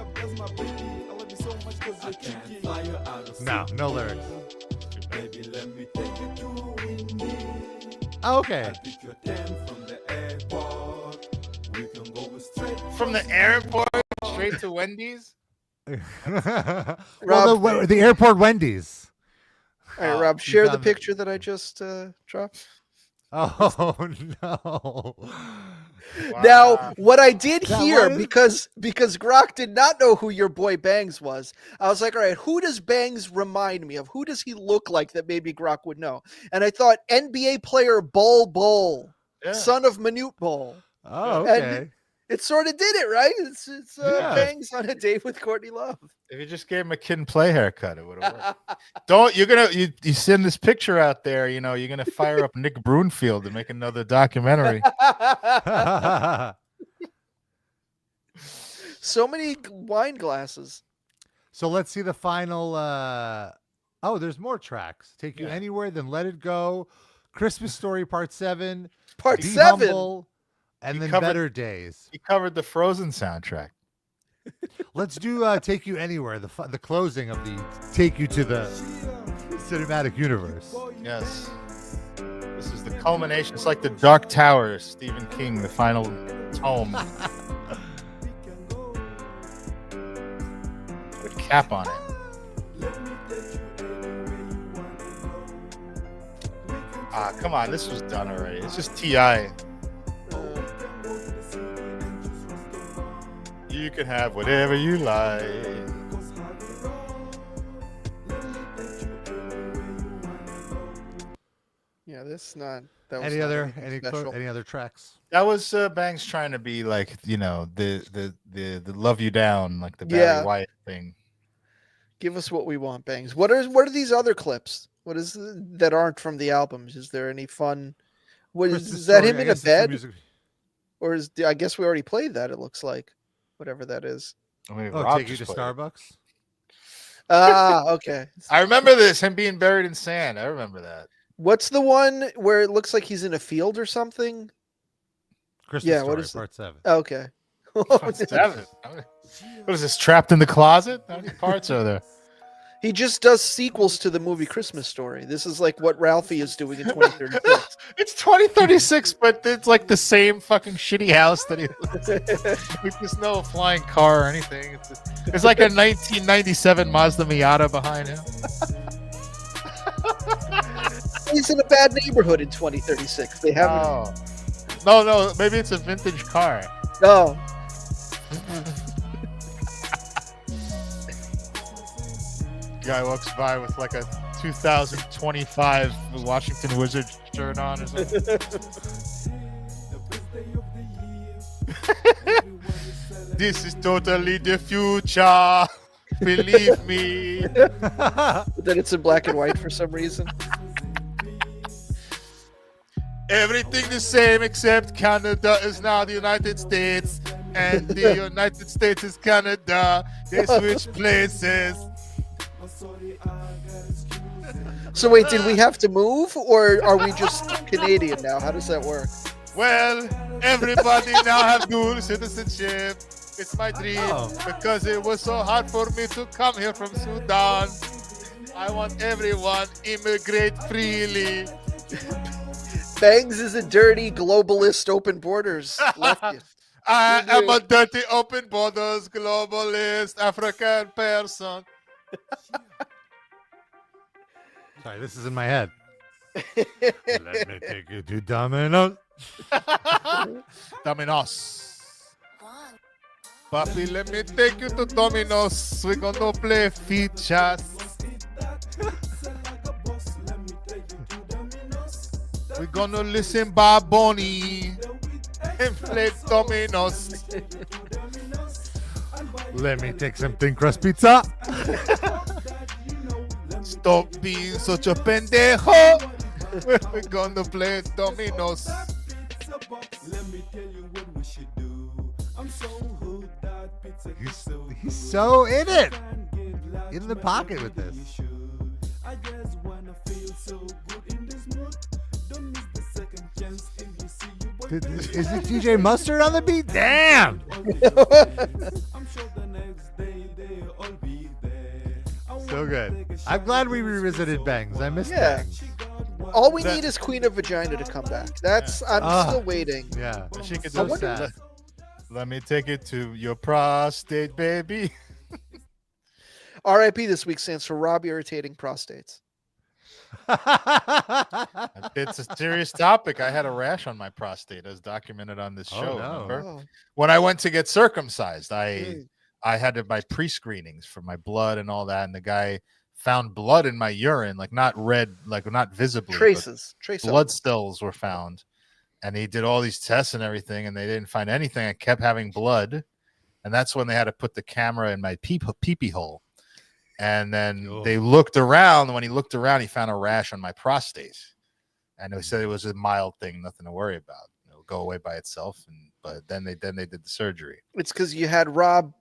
No lyrics. Okay. From the airport straight to Wendy's. Well, the airport Wendy's. All right, Rob, share the picture that I just dropped. Oh no. Wow. Now, what I did That hear, was- because Grok did not know who your boy Bangs was, I was like, all right, who does Bangs remind me of? Who does he look like that maybe Grok would know? And I thought NBA player Bol, son of Manute Bol. Oh, okay. And it sort of did it, right? It's Yeah. Bangs on a date with Courtney Love. If you just gave him a kid and play haircut, it would have worked. You send this picture out there, you're gonna fire up Nick Broomfield to make another documentary. So many wine glasses. So let's see the final. Oh, there's more tracks. Take You Anywhere, then Let It Go, Christmas Story Part 7, Part Be 7? Humble, and He then covered- Better Days. He covered the Frozen soundtrack. Let's do Take You Anywhere, the closing of the Take You to the Cinematic Universe. Yes. This is the culmination. It's like the Dark Tower, Stephen King, the final tome. With cap on it. Ah, come on. This was done already. It's just T.I. You can have whatever you like. Yeah, this not. That was Any not other anything special. any other tracks? That was Bangs trying to be like, the love you down, like the Barry White thing. Give us what we want, Bangs. What are these other clips? What is that aren't from the albums? Is there any fun? What is that him in a bed? Or I guess we already played that. It looks like whatever that is. I mean, Take You to Starbucks. Okay. I remember this, him being buried in sand. I remember that. What's the one where it looks like he's in a field or something? Christmas Yeah, Story, what is part 7. Okay. Part 7. What is this? Trapped in the closet? How many parts are there? He just does sequels to the movie Christmas Story. This is like what Ralphie is doing in 2036. It's 2036, but it's like the same fucking shitty house that he lives in. Like, there's no flying car or anything. It's like a 1997 Mazda Miata behind him. He's in a bad neighborhood in 2036. They haven't. Oh. No, maybe it's a vintage car. No. Guy walks by with like a 2025 Washington Wizards shirt on or something. This is totally the future. Believe me. But then it's in black and white for some reason. Everything the same except Canada is now the United States, and the United States is Canada. They switch places. So wait, did we have to move, or are we just Canadian now? How does that work? Well, everybody now have dual citizenship. It's my dream because it was so hard for me to come here from Sudan. I want everyone immigrate freely. Bangs is a dirty globalist open borders leftist. I am a dirty open borders globalist African person. Sorry, this is in my head. Let me take you to Domino's. Domino's. Papi, let me take you to Domino's. We're gonna play features. We're gonna listen Bob Bonnie and play Domino's. Let me take some thin crust pizza. Stop being such a pendejo. We're gonna play Domino's. He's so in it. In the pocket with this. Is it DJ Mustard on the beat? Damn. So good. I'm glad we revisited Bangs. I missed Bangs. All we need is Queen of Vagina to come back. That's I'm still waiting. Yeah. She could I do wonder- that. Let me take it to your prostate, baby. R.I.P. this week stands for Rob Irritating Prostates. It's a serious topic. I had a rash on my prostate, as documented on this show. no. Remember? Oh. When I went to get circumcised, I had to buy pre-screenings for my blood and all that, and the guy found blood in my urine, like not red, like not visibly, but Trace blood stills were found, and he did all these tests and everything, and they didn't find anything. I kept having blood, and that's when they had to put the camera in my pee-pee hole. And then they looked around. When he looked around, he found a rash on my prostate, and they said it was a mild thing, nothing to worry about. It'll go away by itself. But then they did the surgery. It's because you had Rob,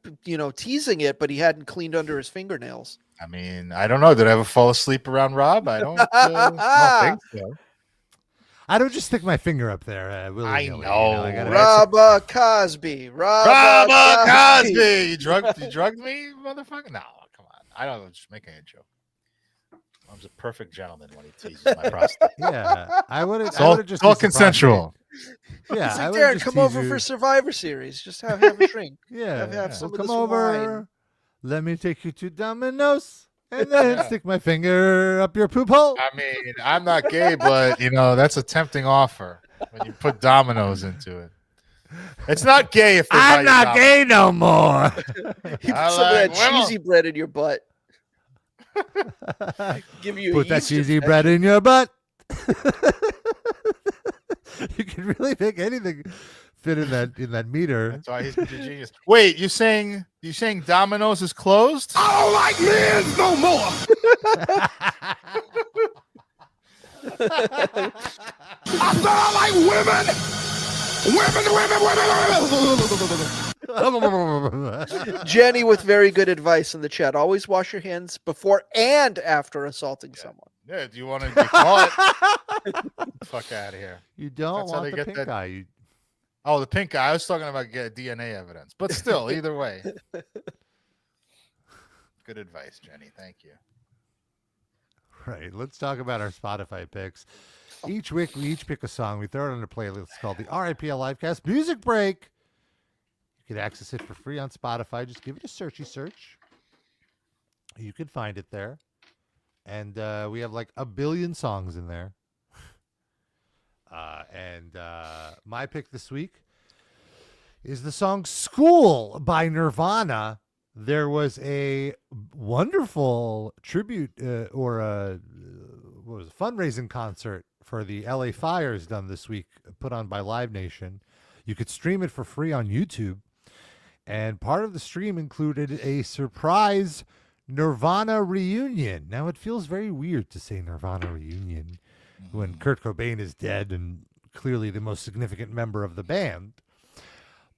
teasing it, but he hadn't cleaned under his fingernails. I mean, I don't know. Did I ever fall asleep around Rob? I don't think so. I don't just stick my finger up there. I know. Rob Cosby. Rob Cosby. You drugged me, motherfucker? No, come on. I don't. I'm just making a joke. I was a perfect gentleman when he teases my prostate. Yeah, I would have. It's all consensual. Yeah, He's I like, would Darren, just come tease over you. for Survivor Series. Just have a drink. Yeah, have some of come this over. wine. Let me take you to Domino's, and then stick my finger up your poop hole. I mean, I'm not gay, but that's a tempting offer when you put Domino's into it. It's not gay if they buy I'm you not Domino's. gay no more. You put I some of like that women. cheesy bread in your butt. Give you a Put that yeast cheesy infection. bread in your butt. You can really make anything fit in that meter. That's why he's a genius. Wait, you saying Domino's is closed? I don't like men no more. I said I like women. Jenny with very good advice in the chat. Always wash your hands before and after assaulting someone. Yeah, do you want to be caught? Fuck out of here. You don't That's how want they the get pink that- eye. Oh, the pink guy. I was talking about DNA evidence, but still, either way. Good advice, Jenny. Thank you. Right. Let's talk about our Spotify picks. Each week, we each pick a song. We throw it on a playlist called the RIPL Livecast Music Break. You can access it for free on Spotify. Just give it a searchy search. You can find it there. And we have like a billion songs in there. My pick this week is the song School by Nirvana. There was a wonderful tribute fundraising concert for the LA fires done this week, put on by Live Nation. You could stream it for free on YouTube. And part of the stream included a surprise Nirvana reunion. Now, it feels very weird to say Nirvana reunion when Kurt Cobain is dead and clearly the most significant member of the band.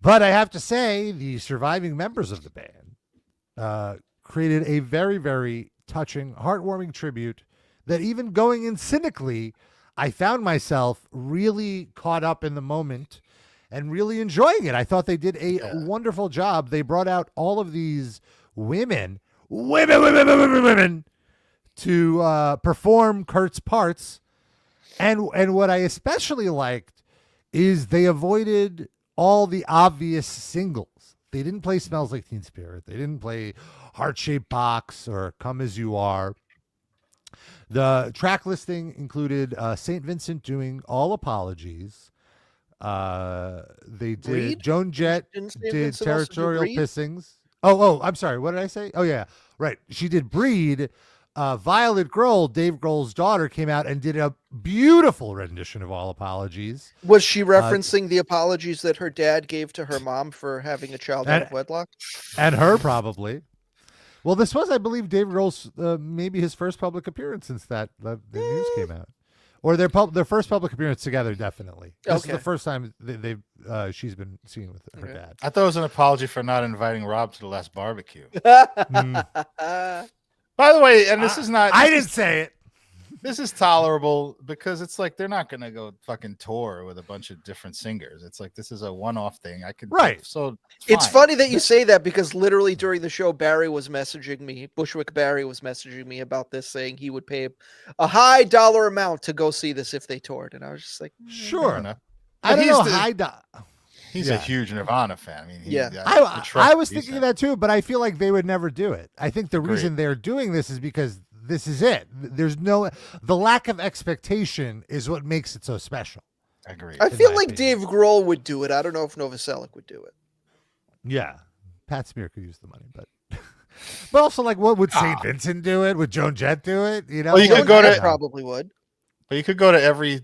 But I have to say, the surviving members of the band created a very, very touching, heartwarming tribute that even going in cynically, I found myself really caught up in the moment and really enjoying it. I thought they did a wonderful job. They brought out all of these women to perform Kurt's parts. And what I especially liked is they avoided all the obvious singles. They didn't play Smells Like Teen Spirit. They didn't play Heart-Shaped Box or Come As You Are. The track listing included St. Vincent doing All Apologies. They did Breed? Joan Jett Didn't St. did Vincent also do Territorial Breed? Pissings. Oh, I'm sorry. What did I say? Oh, yeah. Right. She did Breed. Violet Grohl, Dave Grohl's daughter, came out and did a beautiful rendition of All Apologies. Was she referencing the apologies that her dad gave to her mom for having a child out of wedlock? And her, probably. Well, this was, I believe, Dave Grohl's maybe his first public appearance since the news came out. Or their first public appearance together, definitely. This is the first time she's been seen with her dad. I thought it was an apology for not inviting Rob to the last barbecue. By the way, and this is not... I didn't say it. This is tolerable because it's like they're not going to go fucking tour with a bunch of different singers. It's like this is a one-off thing. I could... Right. So it's funny that you say that because literally during the show, Barry was messaging me. Bushwick Barry was messaging me about this, saying he would pay a high dollar amount to go see this if they toured. And I was just like... Sure. I don't know. He's a huge Nirvana fan. I mean, I was thinking of that too, but I feel like they would never do it. I think the reason they're doing this is because this is it. The lack of expectation is what makes it so special. I agree. I feel like Dave Grohl would do it. I don't know if Novoselic would do it. Yeah. Pat Smear could use the money, but also like what would St. Vincent do it? Would Joan Jett do it? You know, well, you could go to probably would. But you could go to every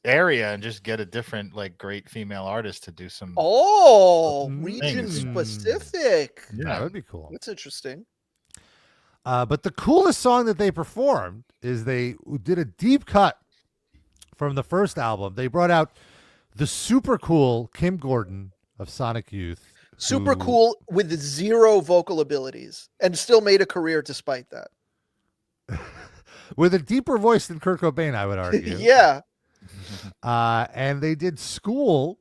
area and just get a different, like, great female artist to do some. Oh, region specific. Yeah, that would be cool. That's interesting. But the coolest song that they performed is they did a deep cut from the first album. They brought out the super cool Kim Gordon of Sonic Youth. Super cool with zero vocal abilities and still made a career despite that. With a deeper voice than Kurt Cobain, I would argue. Yeah. And they did School,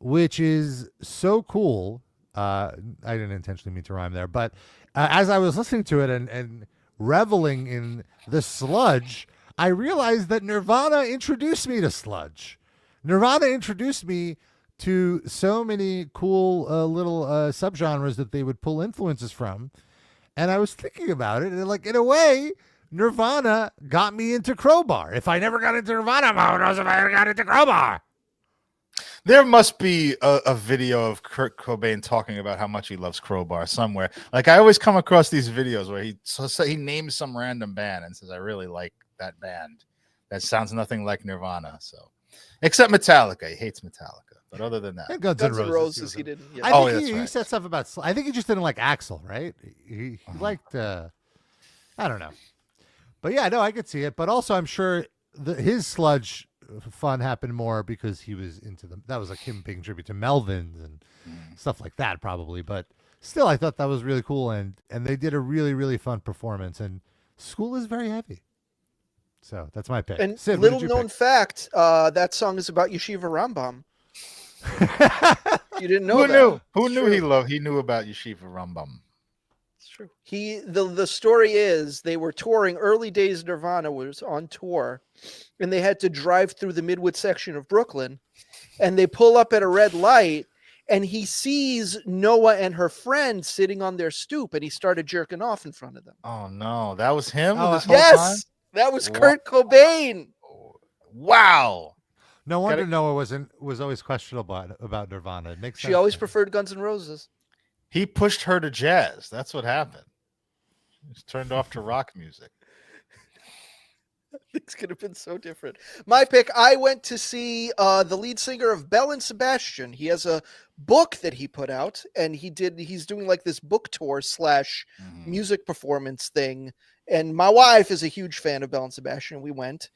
which is so cool. I didn't intentionally mean to rhyme there, but as I was listening to it and reveling in the sludge, I realized that Nirvana introduced me to sludge. Nirvana introduced me to so many cool little subgenres that they would pull influences from. And I was thinking about it, and like, in a way, Nirvana got me into Crowbar. If I never got into Nirvana, I would have never got into Crowbar. There must be a video of Kurt Cobain talking about how much he loves Crowbar somewhere. Like, I always come across these videos where he names some random band and says, I really like that band. That sounds nothing like Nirvana. So, except Metallica. He hates Metallica. But other than that, and Guns N' Roses he didn't. Yeah. I think he said stuff about. I think he just didn't like Axl, right? He liked. I don't know. But yeah, no, I could see it. But also, I'm sure his sludge fun happened more because he was into them. That was like him paying tribute to Melvins and stuff like that, probably. But still, I thought that was really cool, and they did a really, really fun performance. And School is very heavy, so that's my pick. And Sid, little known fact, that song is about Yeshiva Rambam. You didn't know Who that. knew? Who It's knew true. he knew about Yeshiva Rambam? It's true. The story is they were touring. Early days Nirvana was on tour, and they had to drive through the Midwood section of Brooklyn, and they pull up at a red light, and he sees Noah and her friend sitting on their stoop, and he started jerking off in front of them. Oh no, that was him Oh, this whole time. Yes, that was Kurt Cobain. Wow. No wonder Noah was always questionable about Nirvana. It makes sense. She always preferred Guns N' Roses. He pushed her to jazz. That's what happened. He was turned off to rock music. Things could have been so different. My pick, I went to see the lead singer of Belle and Sebastian. He has a book that he put out, and he's doing like this book tour / music performance thing. And my wife is a huge fan of Belle and Sebastian. We went,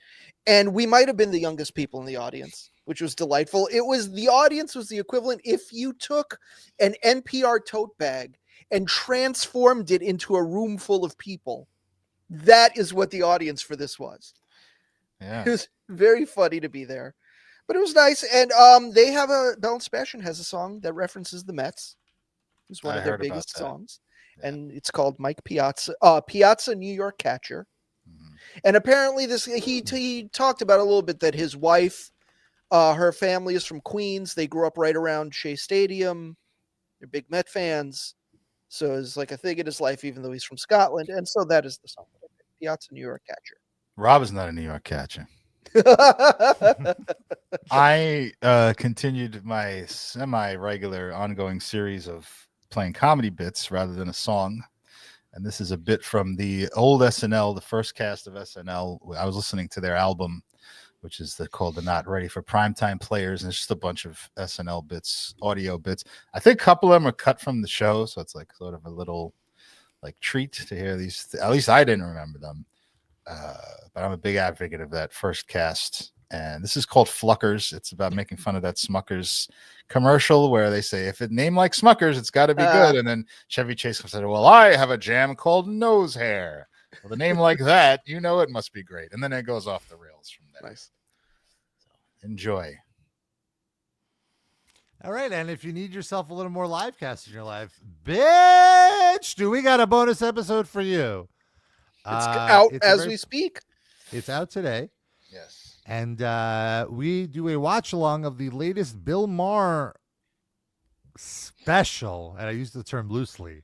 and we might have been the youngest people in the audience, which was delightful. The audience was the equivalent if you took an NPR tote bag and transformed it into a room full of people. That is what the audience for this was. Yeah. It was very funny to be there, but it was nice. And they have Belle and Sebastian has a song that references the Mets. It's one of their biggest songs, and it's called Mike Piazza, Piazza New York Catcher. And apparently, he talked about a little bit that his wife, her family is from Queens. They grew up right around Shea Stadium. They're big Met fans, so it's like a thing in his life, even though he's from Scotland. And so that is the song, Piazza New York Catcher. Rob is not a New York catcher. I continued my semi-regular ongoing series of playing comedy bits rather than a song. And this is a bit from the old SNL, the first cast of SNL. I was listening to their album, which is called The Not Ready for Primetime Players. And it's just a bunch of SNL bits, audio bits. I think a couple of them are cut from the show. So it's like sort of a little like treat to hear these. At least I didn't remember them. But I'm a big advocate of that first cast. And this is called Fluckers. It's about making fun of that Smuckers commercial where they say, if it named like Smuckers, it's got to be good. And then Chevy Chase comes and said, well, I have a jam called Nose Hair. Well, the name like that, you know it must be great. And then it goes off the rails from there. Nice. So, enjoy. All right, and if you need yourself a little more live cast in your life, bitch, we got a bonus episode for you. It's out as we speak. It's out today. Yes. And we do a watch along of the latest Bill Maher special, and I use the term loosely,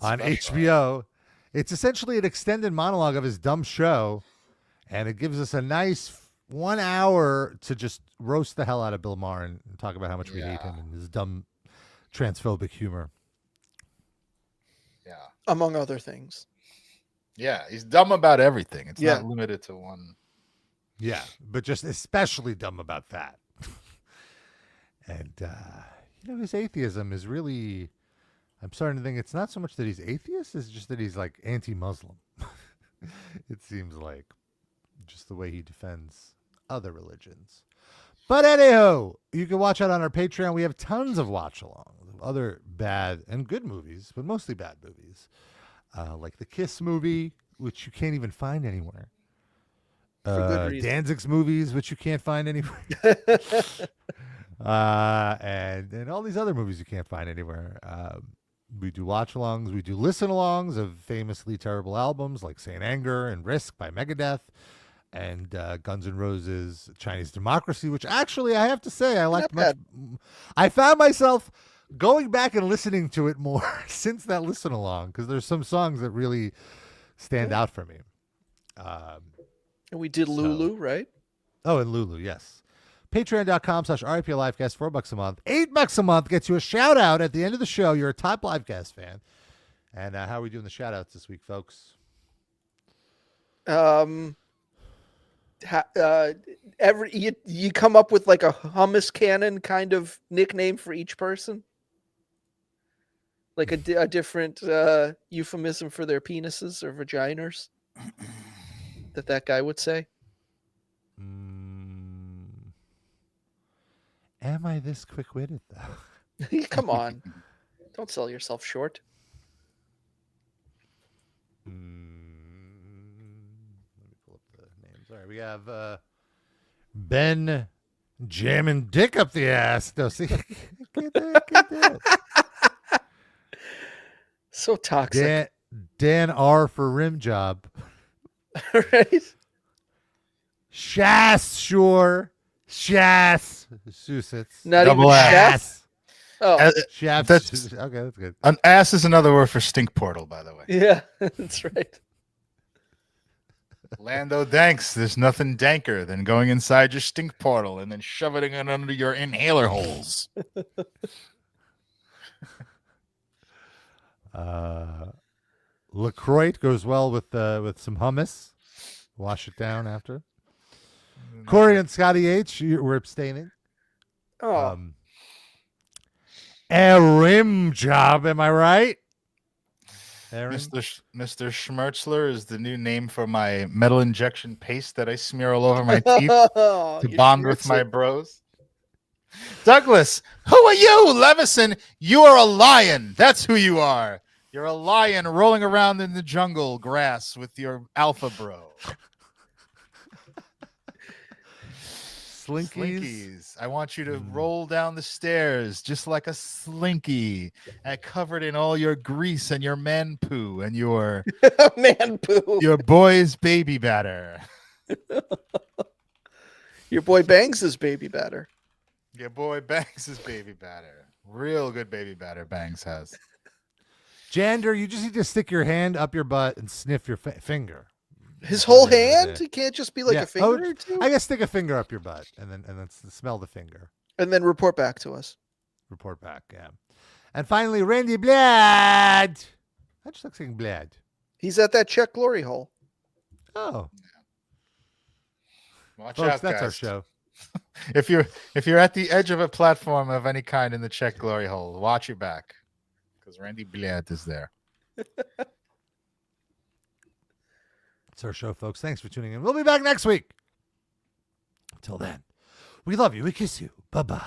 on HBO. It's essentially an extended monologue of his dumb show, and it gives us a nice 1 hour to just roast the hell out of Bill Maher and talk about how much we hate him and his dumb transphobic humor. Yeah. Among other things. Yeah, he's dumb about everything. It's not limited to one. Yeah, but just especially dumb about that. And, his atheism is really, I'm starting to think it's not so much that he's atheist, it's just that he's like anti-Muslim. It seems like just the way he defends other religions. But anyhow, you can watch out on our Patreon. We have tons of watch-alongs of other bad and good movies, but mostly bad movies. Like the Kiss movie, which you can't even find anywhere. For good reason. Danzig's movies, which you can't find anywhere. And all these other movies you can't find anywhere. We do watch-alongs. We do listen-alongs of famously terrible albums like Saint Anger and Risk by Megadeth and Guns N' Roses' Chinese Democracy, which actually I have to say I liked much. I found myself going back and listening to it more since that listen-along because there's some songs that really stand out for me. And we did Lulu, right? Oh, and Lulu, yes. Patreon.com/RIPLivecast, $4 a month. $8 a month gets you a shout out at the end of the show. You're a top Livecast fan. And how are we doing the shout outs this week, folks? You come up with like a hummus cannon kind of nickname for each person? Like a different euphemism for their penises or vaginas that guy would say? Am I this quick-witted, though? Come on. Don't sell yourself short. Let me pull up the names. All right, we have Ben Jamming dick up the ass. No, see, can't do it. So toxic. Dan R for rim job. Right? Shas, sure. Shas. Susits. Not Double even ass. chef. Oh, Shaf. That's Okay, that's good. An ass is another word for stink portal, by the way. yeah, that's right. Lando Danks, there's nothing danker than going inside your stink portal and then shoving it under your inhaler holes. LaCroix goes well with some hummus. Wash it down after. Corey and Scotty H, we're abstaining. Oh, A rim job, am I right? Aaron? Mr. Schmertzler is the new name for my metal injection paste that I smear all over my teeth to bond with my bros. Douglas, who are you? Levison, you are a lion. That's who you are. You're a lion rolling around in the jungle grass with your alpha bro. Slinkies. I want you to roll down the stairs just like a slinky and covered in all your grease and your man poo and your man poo. Your boy's baby batter. Your boy Bangs is baby batter. Your boy Bangs is baby batter. Real good baby batter Bangs has. Jander, you just need to stick your hand up your butt and sniff your finger. His whole hand? It can't just be like a finger or two? I guess stick a finger up your butt and then smell the finger. And then report back to us. Report back, yeah. And finally, Randy Blad. I just like saying Blad. He's at that Czech glory hole. Oh. Watch Folks, out, that's guys. our show. If you're at the edge of a platform of any kind in the Czech glory hole, watch your back. Because Randy Blad is there. It's our show, folks. Thanks for tuning in. We'll be back next week. Until then, we love you. We kiss you. Bye-bye.